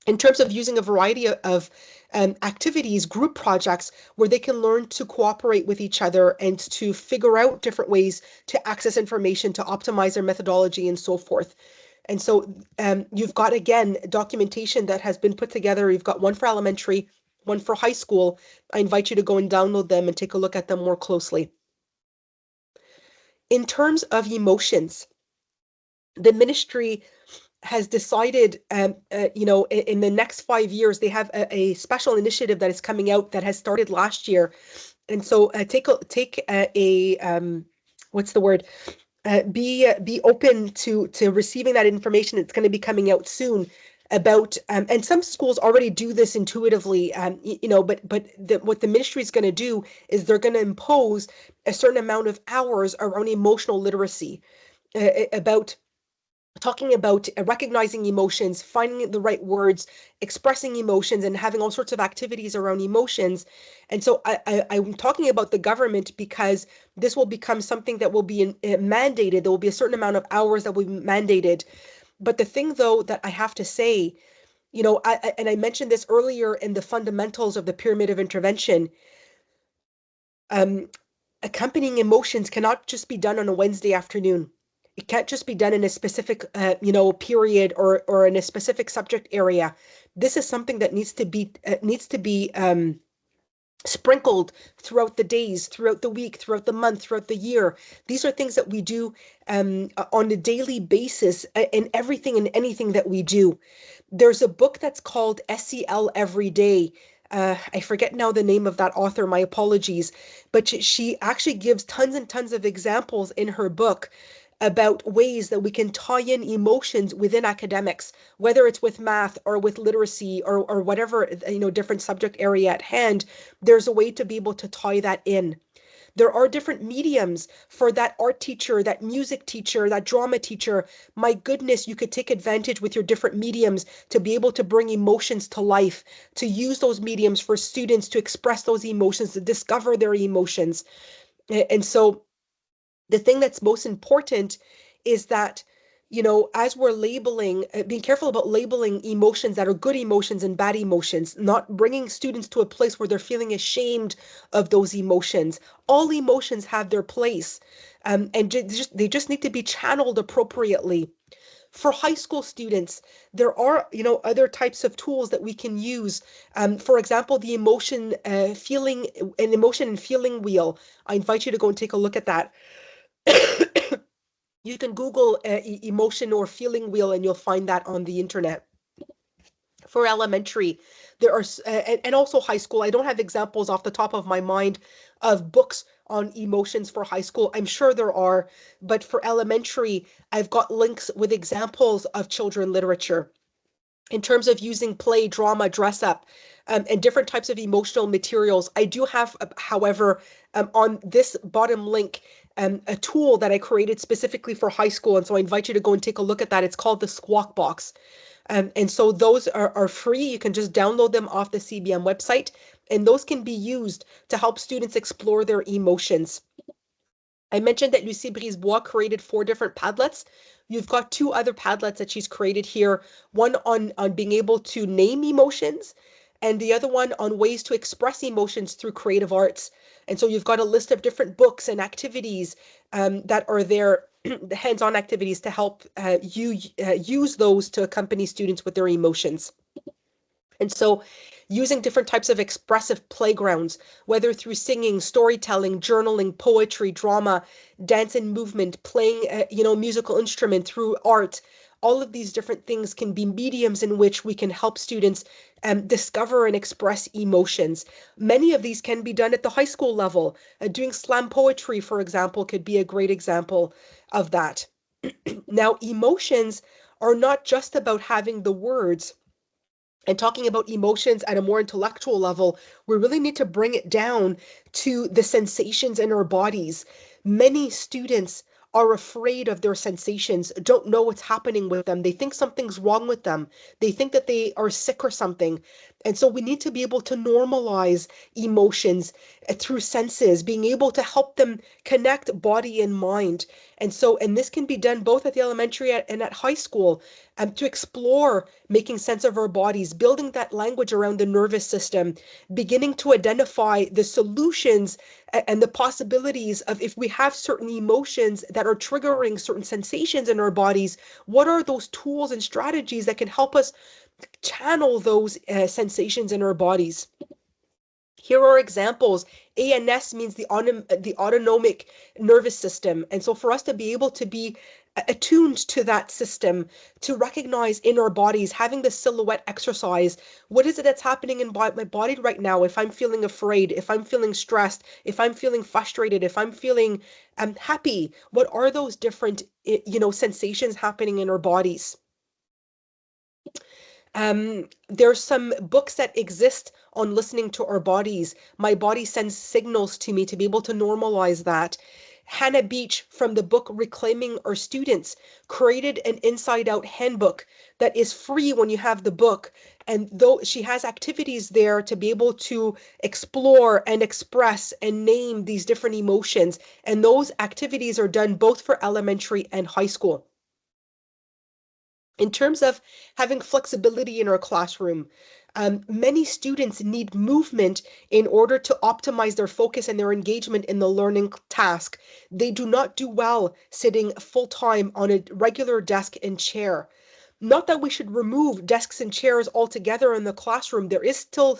In terms of using a variety of activities, group projects, where they can learn to cooperate with each other and to figure out different ways to access information, to optimize their methodology, and so forth. And so you've got, again, documentation that has been put together. You've got one for elementary, one for high school. I invite you to go and download them and take a look at them more closely. In terms of emotions, the ministry has decided, in the next 5 years, they have a special initiative that is coming out that has started last year. And so what's the word? Be open to receiving that information. It's going to be coming out soon about, and some schools already do this intuitively, but what the ministry is going to do is they're going to impose a certain amount of hours around emotional literacy, about talking about recognizing emotions, finding the right words, expressing emotions, and having all sorts of activities around emotions. And so I'm talking about the government because this will become something that will be mandated. There will be a certain amount of hours that will be mandated. But the thing, though, that I have to say, and I mentioned this earlier in the fundamentals of the pyramid of intervention, um, accompanying emotions cannot just be done on a Wednesday afternoon. It can't just be done in a specific, period or in a specific subject area. This is something that needs to be sprinkled throughout the days, throughout the week, throughout the month, throughout the year. These are things that we do on a daily basis in everything and anything that we do. There's a book that's called SEL Every Day. I forget now the name of that author, my apologies, but she actually gives tons and tons of examples in her book about ways that we can tie in emotions within academics, whether it's with math or with literacy or whatever, different subject area at hand. There's a way to be able to tie that in. There are different mediums for that art teacher, that music teacher, that drama teacher. My goodness, you could take advantage with your different mediums to be able to bring emotions to life, to use those mediums for students to express those emotions, to discover their emotions. And so the thing that's most important is that, as we're labeling, being careful about labeling emotions that are good emotions and bad emotions, not bringing students to a place where they're feeling ashamed of those emotions. All emotions have their place, and they just need to be channeled appropriately. For high school students, there are, other types of tools that we can use. For example, the emotion and feeling wheel. I invite you to go and take a look at that. You can Google emotion or feeling wheel and you'll find that on the internet. For elementary, there are, and also high school, I don't have examples off the top of my mind of books on emotions for high school. I'm sure there are, but for elementary, I've got links with examples of children literature in terms of using play, drama, dress up, and different types of emotional materials. I do have, however, on this bottom link, a tool that I created specifically for high school. And so I invite you to go and take a look at that. It's called the Squawk Box. And so those are free. You can just download them off the CBM website, and those can be used to help students explore their emotions. I mentioned that Lucie Brisebois created 4 different Padlets. You've got 2 other Padlets that she's created here, one on being able to name emotions, and the other one on ways to express emotions through creative arts. And so you've got a list of different books and activities that are there, the hands-on activities to help you use those to accompany students with their emotions. And so using different types of expressive playgrounds, whether through singing, storytelling, journaling, poetry, drama, dance and movement, playing, musical instrument, through art, all of these different things can be mediums in which we can help students discover and express emotions. Many of these can be done at the high school level. Doing slam poetry, for example, could be a great example of that. Now, emotions are not just about having the words and talking about emotions at a more intellectual level. We really need to bring it down to the sensations in our bodies. Many students are afraid of their sensations, don't know what's happening with them. They think something's wrong with them. They think that they are sick or something. And so we need to be able to normalize emotions through senses, being able to help them connect body and mind. And this can be done both at the elementary and at high school, to explore making sense of our bodies, building that language around the nervous system, beginning to identify the solutions and the possibilities of, if we have certain emotions that are triggering certain sensations in our bodies, what are those tools and strategies that can help us channel those sensations in our bodies? Here are examples. ANS means the autonomic nervous system. And so for us to be able to be attuned to that system, to recognize in our bodies, having the silhouette exercise, what is it that's happening in my body right now? If I'm feeling afraid, if I'm feeling stressed, if I'm feeling frustrated, if I'm feeling happy, what are those different, sensations happening in our bodies? There's some books that exist on listening to our bodies. My body sends signals to me to be able to normalize that. Hannah Beach, from the book Reclaiming Our Students, created an inside out handbook that is free when you have the book. And though she has activities there to be able to explore and express and name these different emotions. And those activities are done both for elementary and high school. In terms of having flexibility in our classroom, many students need movement in order to optimize their focus and their engagement in the learning task. They do not do well sitting full time on a regular desk and chair. Not that we should remove desks and chairs altogether in the classroom. There is still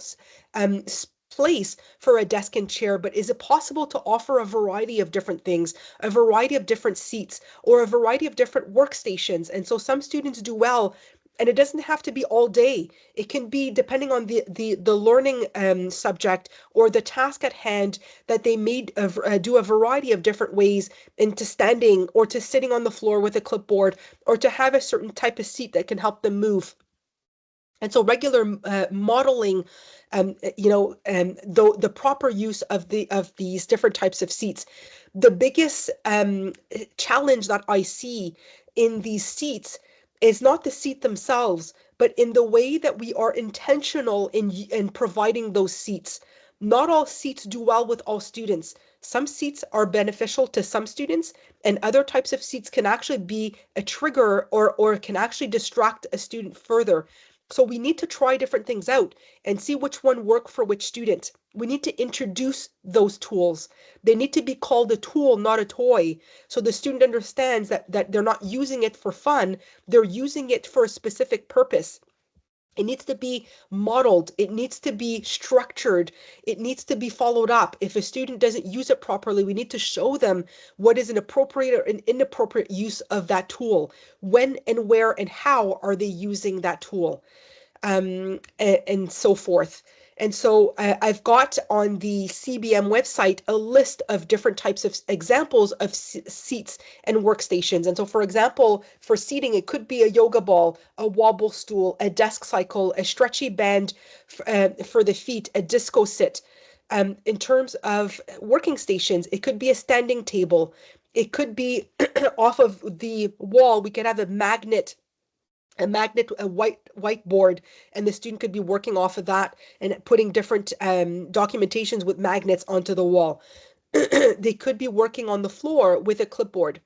place for a desk and chair, but is it possible to offer a variety of different things, a variety of different seats, or a variety of different workstations? And so some students do well, and it doesn't have to be all day. It can be depending on the learning subject or the task at hand, that they may do a variety of different ways into standing or to sitting on the floor with a clipboard, or to have a certain type of seat that can help them move. And so regular modeling, the proper use of these different types of seats. The biggest challenge that I see in these seats is not the seat themselves, but in the way that we are intentional in providing those seats. Not all seats do well with all students. Some seats are beneficial to some students, and other types of seats can actually be a trigger, or can actually distract a student further. So we need to try different things out and see which one work for which student. We need to introduce those tools. They need to be called a tool, not a toy. So the student understands that they're not using it for fun, they're using it for a specific purpose. It needs to be modeled. It needs to be structured. It needs to be followed up. If a student doesn't use it properly, we need to show them what is an appropriate or an inappropriate use of that tool. When and where and how are they using that tool? And so forth. And so I've got on the CBM website a list of different types of examples of seats and workstations. And so, for example, for seating, it could be a yoga ball, a wobble stool, a desk cycle, a stretchy band for the feet, a disco sit. In terms of working stations, it could be a standing table. It could be off of the wall. We could have a whiteboard, and the student could be working off of that and putting different documentations with magnets onto the wall. They could be working on the floor with a clipboard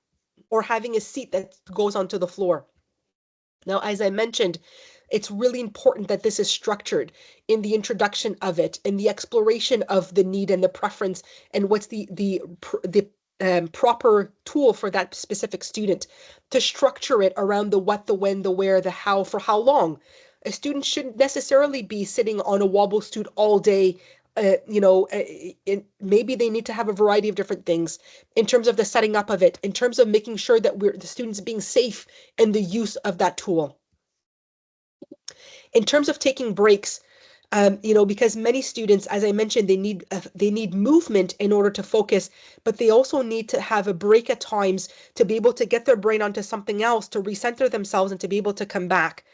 or having a seat that goes onto the floor. Now, as I mentioned, it's really important that this is structured in the introduction of it, in the exploration of the need and the preference, and what's the proper tool for that specific student, to structure it around the what, the when, the where, the how, for how long. A student shouldn't necessarily be sitting on a wobble stool all day. Maybe they need to have a variety of different things in terms of the setting up of it, in terms of making sure that the students being safe in the use of that tool. In terms of taking breaks, because many students, as I mentioned, they need movement in order to focus, but they also need to have a break at times to be able to get their brain onto something else, to recenter themselves, and to be able to come back.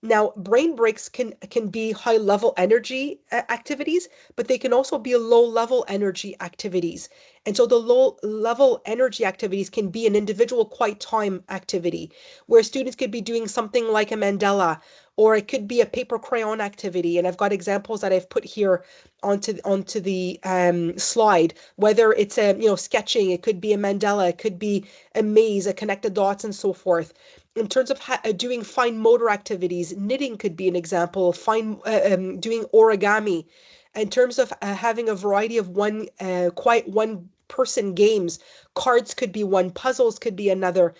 Now, brain breaks can be high level energy activities, but they can also be low level energy activities. And so the low level energy activities can be an individual quiet time activity where students could be doing something like a mandala, or it could be a paper crayon activity. And I've got examples that I've put here onto the slide, whether it's sketching, it could be a mandala, it could be a maze, a connected dots, and so forth. In terms of doing fine motor activities, knitting could be an example, doing origami. In terms of having a variety of quite one person games, cards could be one, puzzles could be another.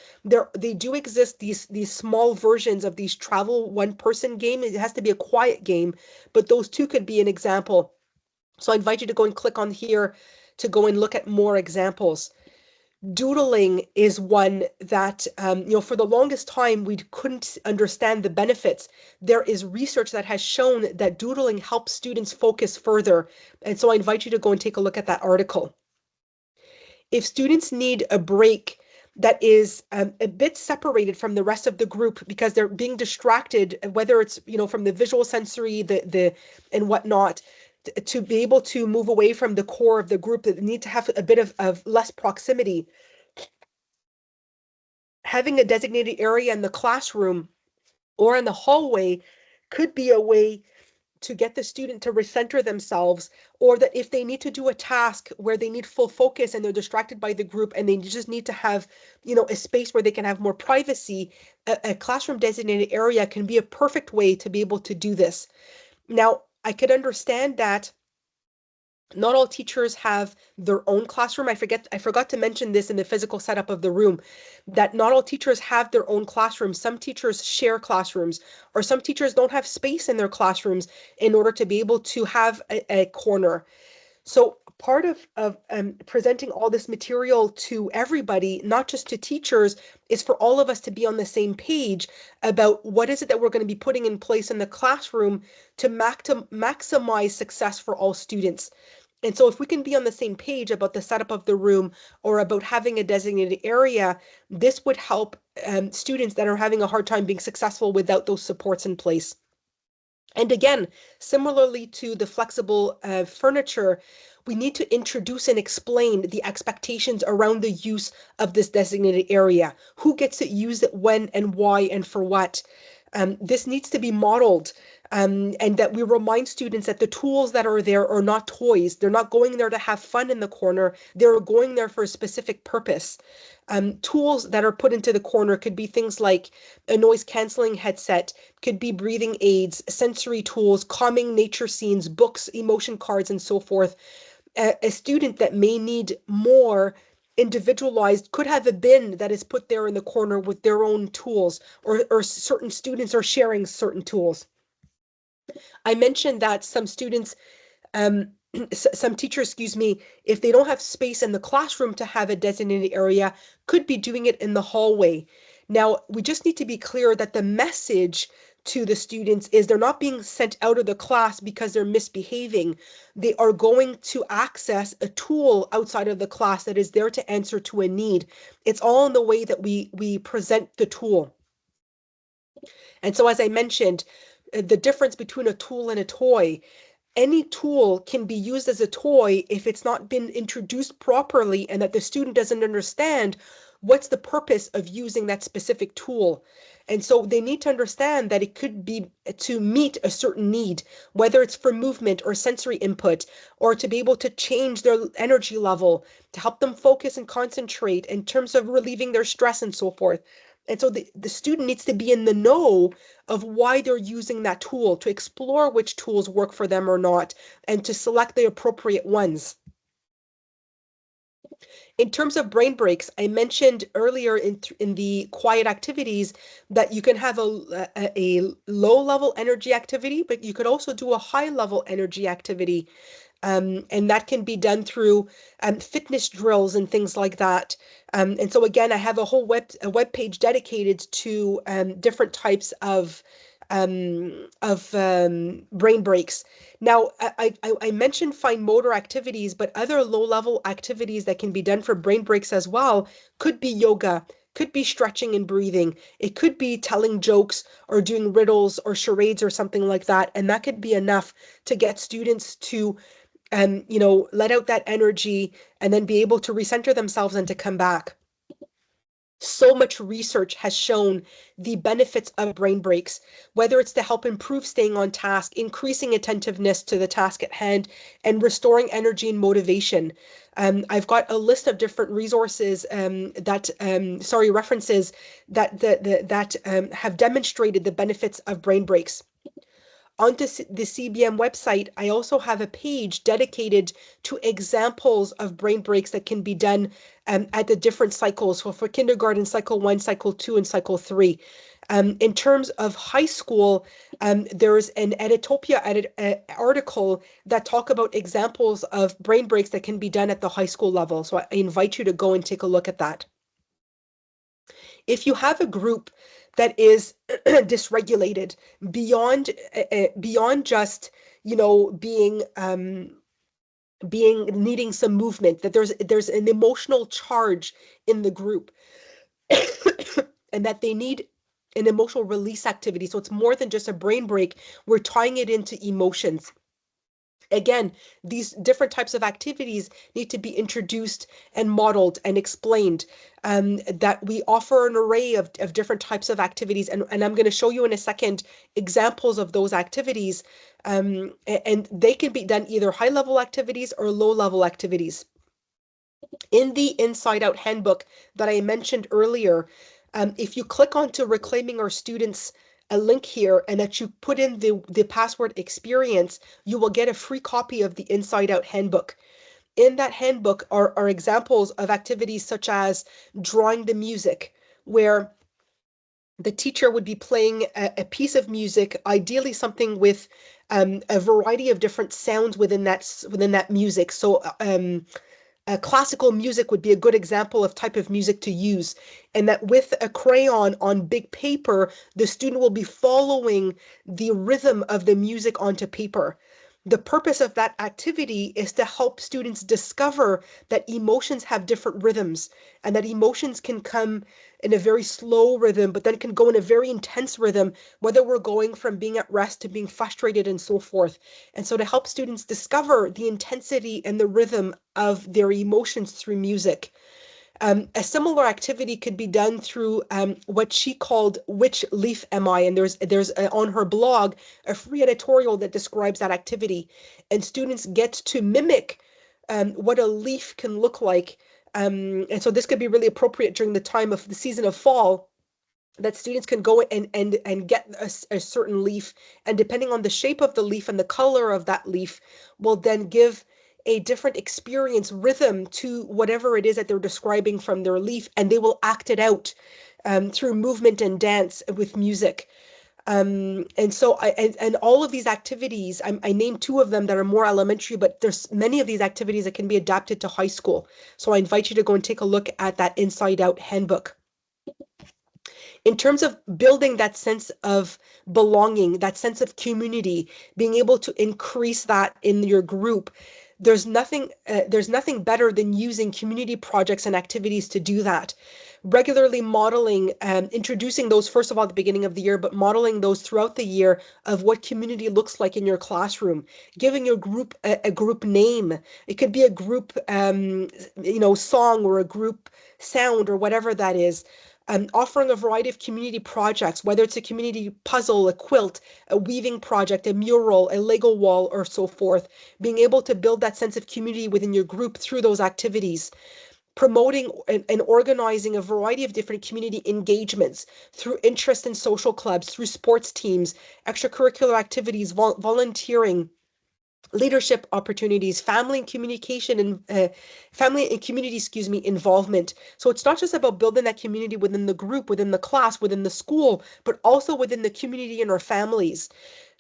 They do exist, these small versions of these travel one person game. It has to be a quiet game, but those two could be an example. So I invite you to go and click on here to go and look at more examples. Doodling is one that, for the longest time, we couldn't understand the benefits. There is research that has shown that doodling helps students focus further. And so I invite you to go and take a look at that article. If students need a break that is a bit separated from the rest of the group because they're being distracted, whether it's, from the visual sensory, and whatnot, to be able to move away from the core of the group, that need to have a bit of less proximity, having a designated area in the classroom or in the hallway could be a way to get the student to recenter themselves, or that if they need to do a task where they need full focus and they're distracted by the group and they just need to have, a space where they can have more privacy, a classroom designated area can be a perfect way to be able to do this. Now, I could understand that not all teachers have their own classroom. I forgot to mention this in the physical setup of the room, that not all teachers have their own classrooms. Some teachers share classrooms, or some teachers don't have space in their classrooms in order to be able to have a corner. So part of presenting all this material to everybody, not just to teachers, is for all of us to be on the same page about what is it that we're going to be putting in place in the classroom to maximize success for all students. And so if we can be on the same page about the setup of the room or about having a designated area, this would help students that are having a hard time being successful without those supports in place. And again, similarly to the flexible furniture, we need to introduce and explain the expectations around the use of this designated area. Who gets to use it, when and why and for what? This needs to be modeled, and that we remind students that the tools that are there are not toys. They're not going there to have fun in the corner. They're going there for a specific purpose. Tools that are put into the corner could be things like a noise canceling headset, could be breathing aids, sensory tools, calming nature scenes, books, emotion cards, and so forth. A student that may need more individualized could have a bin that is put there in the corner with their own tools, or certain students are sharing certain tools. I mentioned that some students some teachers, excuse me, if they don't have space in the classroom to have a designated area, could be doing it in the hallway. Now, we just need to be clear that the message to the students is they're not being sent out of the class because they're misbehaving. They are going to access a tool outside of the class that is there to answer to a need. It's all in the way that we present the tool. And so, as I mentioned, the difference between a tool and a toy, any tool can be used as a toy if it's not been introduced properly and that the student doesn't understand what's the purpose of using that specific tool. And so they need to understand that it could be to meet a certain need, whether it's for movement or sensory input, or to be able to change their energy level, to help them focus and concentrate in terms of relieving their stress and so forth. And so the student needs to be in the know of why they're using that tool, to explore which tools work for them or not, and to select the appropriate ones. In terms of brain breaks, I mentioned earlier in the quiet activities that you can have a low level energy activity, but you could also do a high level energy activity. And that can be done through fitness drills and things like that. And so again, I have a web page dedicated to different types of brain breaks. Now, I mentioned fine motor activities, but other low-level activities that can be done for brain breaks as well could be yoga, could be stretching and breathing. It could be telling jokes or doing riddles or charades or something like that. And that could be enough to get students to let out that energy and then be able to recenter themselves and to come back. So much research has shown the benefits of brain breaks, whether it's to help improve staying on task, increasing attentiveness to the task at hand, and restoring energy and motivation. I've got a list of different resources references that have demonstrated the benefits of brain breaks. On the CBM website, I also have a page dedicated to examples of brain breaks that can be done at the different cycles. So for kindergarten, cycle 1, cycle 2, and cycle 3. In terms of high school, there's an Editopia article that talk about examples of brain breaks that can be done at the high school level. So I invite you to go and take a look at that. If you have a group that is dysregulated beyond just being needing some movement, that there's an emotional charge in the group and that they need an emotional release activity, so it's more than just a brain break, we're tying it into emotions. Again, these different types of activities need to be introduced and modeled and explained. That we offer an array of different types of activities, and I'm going to show you in a second examples of those activities. And they can be done either high-level activities or low-level activities. In the Inside Out handbook that I mentioned earlier, if you click onto Reclaiming Our Students, a link here, and that you put in the password experience, you will get a free copy of the Inside Out handbook. In that handbook are examples of activities such as drawing the music, where the teacher would be playing a piece of music, ideally something with a variety of different sounds within that music. So classical music would be a good example of type of music to use, and that with a crayon on big paper, the student will be following the rhythm of the music onto paper. The purpose of that activity is to help students discover that emotions have different rhythms, and that emotions can come in a very slow rhythm, but then can go in a very intense rhythm, whether we're going from being at rest to being frustrated and so forth. And so to help students discover the intensity and the rhythm of their emotions through music. A similar activity could be done through what she called "Which Leaf Am I?" And there's on her blog a free editorial that describes that activity, and students get to mimic what a leaf can look like. And so this could be really appropriate during the time of the season of fall, that students can go and get a certain leaf, and depending on the shape of the leaf and the color of that leaf, will then give a different experience rhythm to whatever it is that they're describing from their leaf, and they will act it out through movement and dance with music. And so and all of these activities, I named two of them that are more elementary, but there's many of these activities that can be adapted to high school. So I invite you to go and take a look at that Inside Out handbook. In terms of building that sense of belonging, that sense of community, being able to increase that in your group, there's nothing better than using community projects and activities to do that. Regularly modeling, introducing those first of all at the beginning of the year, but modeling those throughout the year of what community looks like in your classroom, giving your group a group name. It could be a group, song or a group sound or whatever that is. Offering a variety of community projects, whether it's a community puzzle, a quilt, a weaving project, a mural, a Lego wall, or so forth, being able to build that sense of community within your group through those activities, promoting and organizing a variety of different community engagements through interest in social clubs, through sports teams, extracurricular activities, volunteering, leadership opportunities, family and community, involvement. So it's not just about building that community within the group, within the class, within the school, but also within the community and our families.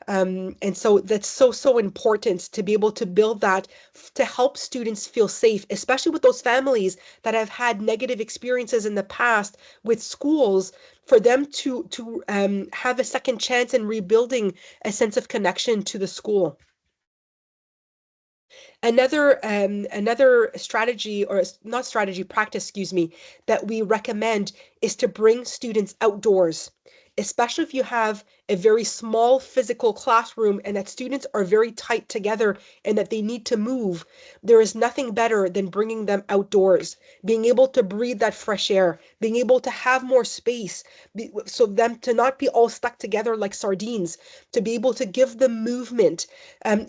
And so that's so important to be able to build that to help students feel safe, especially with those families that have had negative experiences in the past with schools, for them to have a second chance in rebuilding a sense of connection to the school. Another strategy, or not strategy, practice, that we recommend is to bring students outdoors, especially if you have a very small physical classroom and that students are very tight together and that they need to move. There is nothing better than bringing them outdoors, being able to breathe that fresh air, being able to have more space, so them to not be all stuck together like sardines, to be able to give them movement.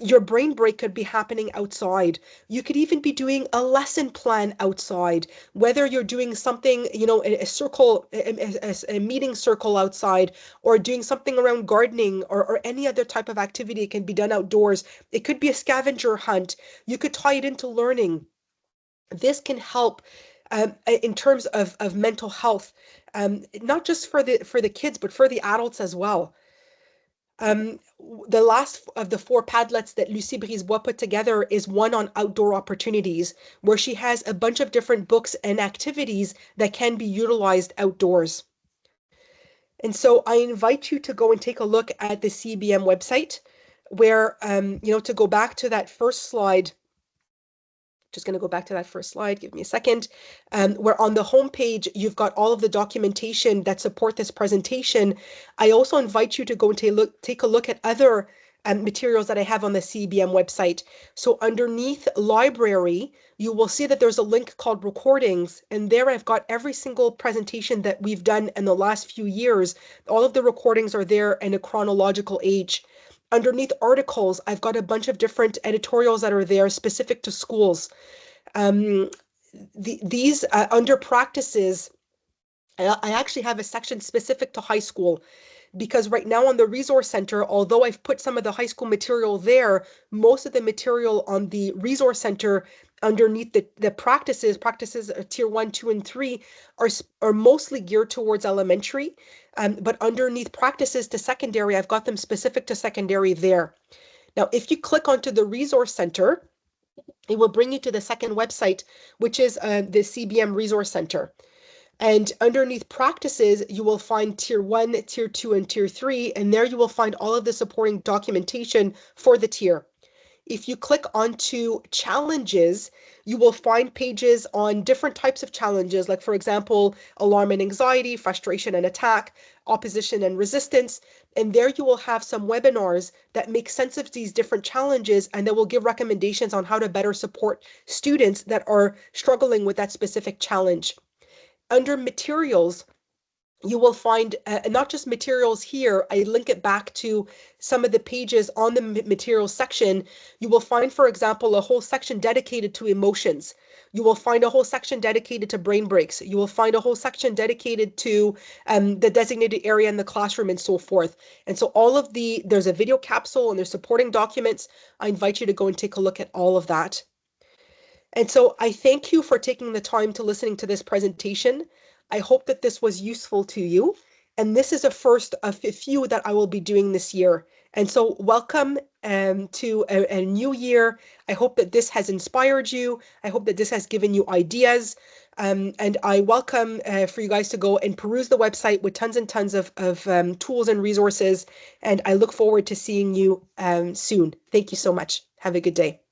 Your brain break could be happening outside. You could even be doing a lesson plan outside, whether you're doing something, a circle, a meeting circle outside, or doing something around gardening, or any other type of activity. It can be done outdoors. It could be a scavenger hunt. You could tie it into learning. This can help in terms of mental health, not just for the kids, but for the adults as well. The last of the four Padlets that Lucie Brisebois put together is one on outdoor opportunities, where she has a bunch of different books and activities that can be utilized outdoors. And so I invite you to go and take a look at the CBM website, where, to go back to that first slide, just going to go back to that first slide. Give me a second. Where on the homepage, you've got all of the documentation that support this presentation. I also invite you to go and take a look at other materials that I have on the CBM website. So underneath library, you will see that there's a link called recordings. And there I've got every single presentation that we've done in the last few years. All of the recordings are there in a chronological age. Underneath articles, I've got a bunch of different editorials that are there specific to schools. Um, these under practices, I actually have a section specific to high school, because right now on the resource center, although I've put some of the high school material there, most of the material on the resource center underneath the practices tier 1, 2, and 3 are mostly geared towards elementary. But underneath practices to secondary, I've got them specific to secondary there. Now, if you click onto the resource center, it will bring you to the second website, which is the CBM Resource Center. And underneath practices, you will find tier 1, tier 2, and tier 3, and there you will find all of the supporting documentation for the tier. If you click onto challenges, you will find pages on different types of challenges, like, for example, alarm and anxiety, frustration and attack, opposition and resistance. And there you will have some webinars that make sense of these different challenges, and that will give recommendations on how to better support students that are struggling with that specific challenge. Under materials, you will find not just materials here, I link it back to some of the pages on the materials section. You will find, for example, a whole section dedicated to emotions. You will find a whole section dedicated to brain breaks. You will find a whole section dedicated to the designated area in the classroom and so forth. And so there's a video capsule and there's supporting documents. I invite you to go and take a look at all of that. And so I thank you for taking the time to listening to this presentation. I hope that this was useful to you. And this is a first of a few that I will be doing this year. And so welcome to a new year. I hope that this has inspired you. I hope that this has given you ideas. And I welcome for you guys to go and peruse the website with tons and tons of tools and resources. And I look forward to seeing you soon. Thank you so much. Have a good day.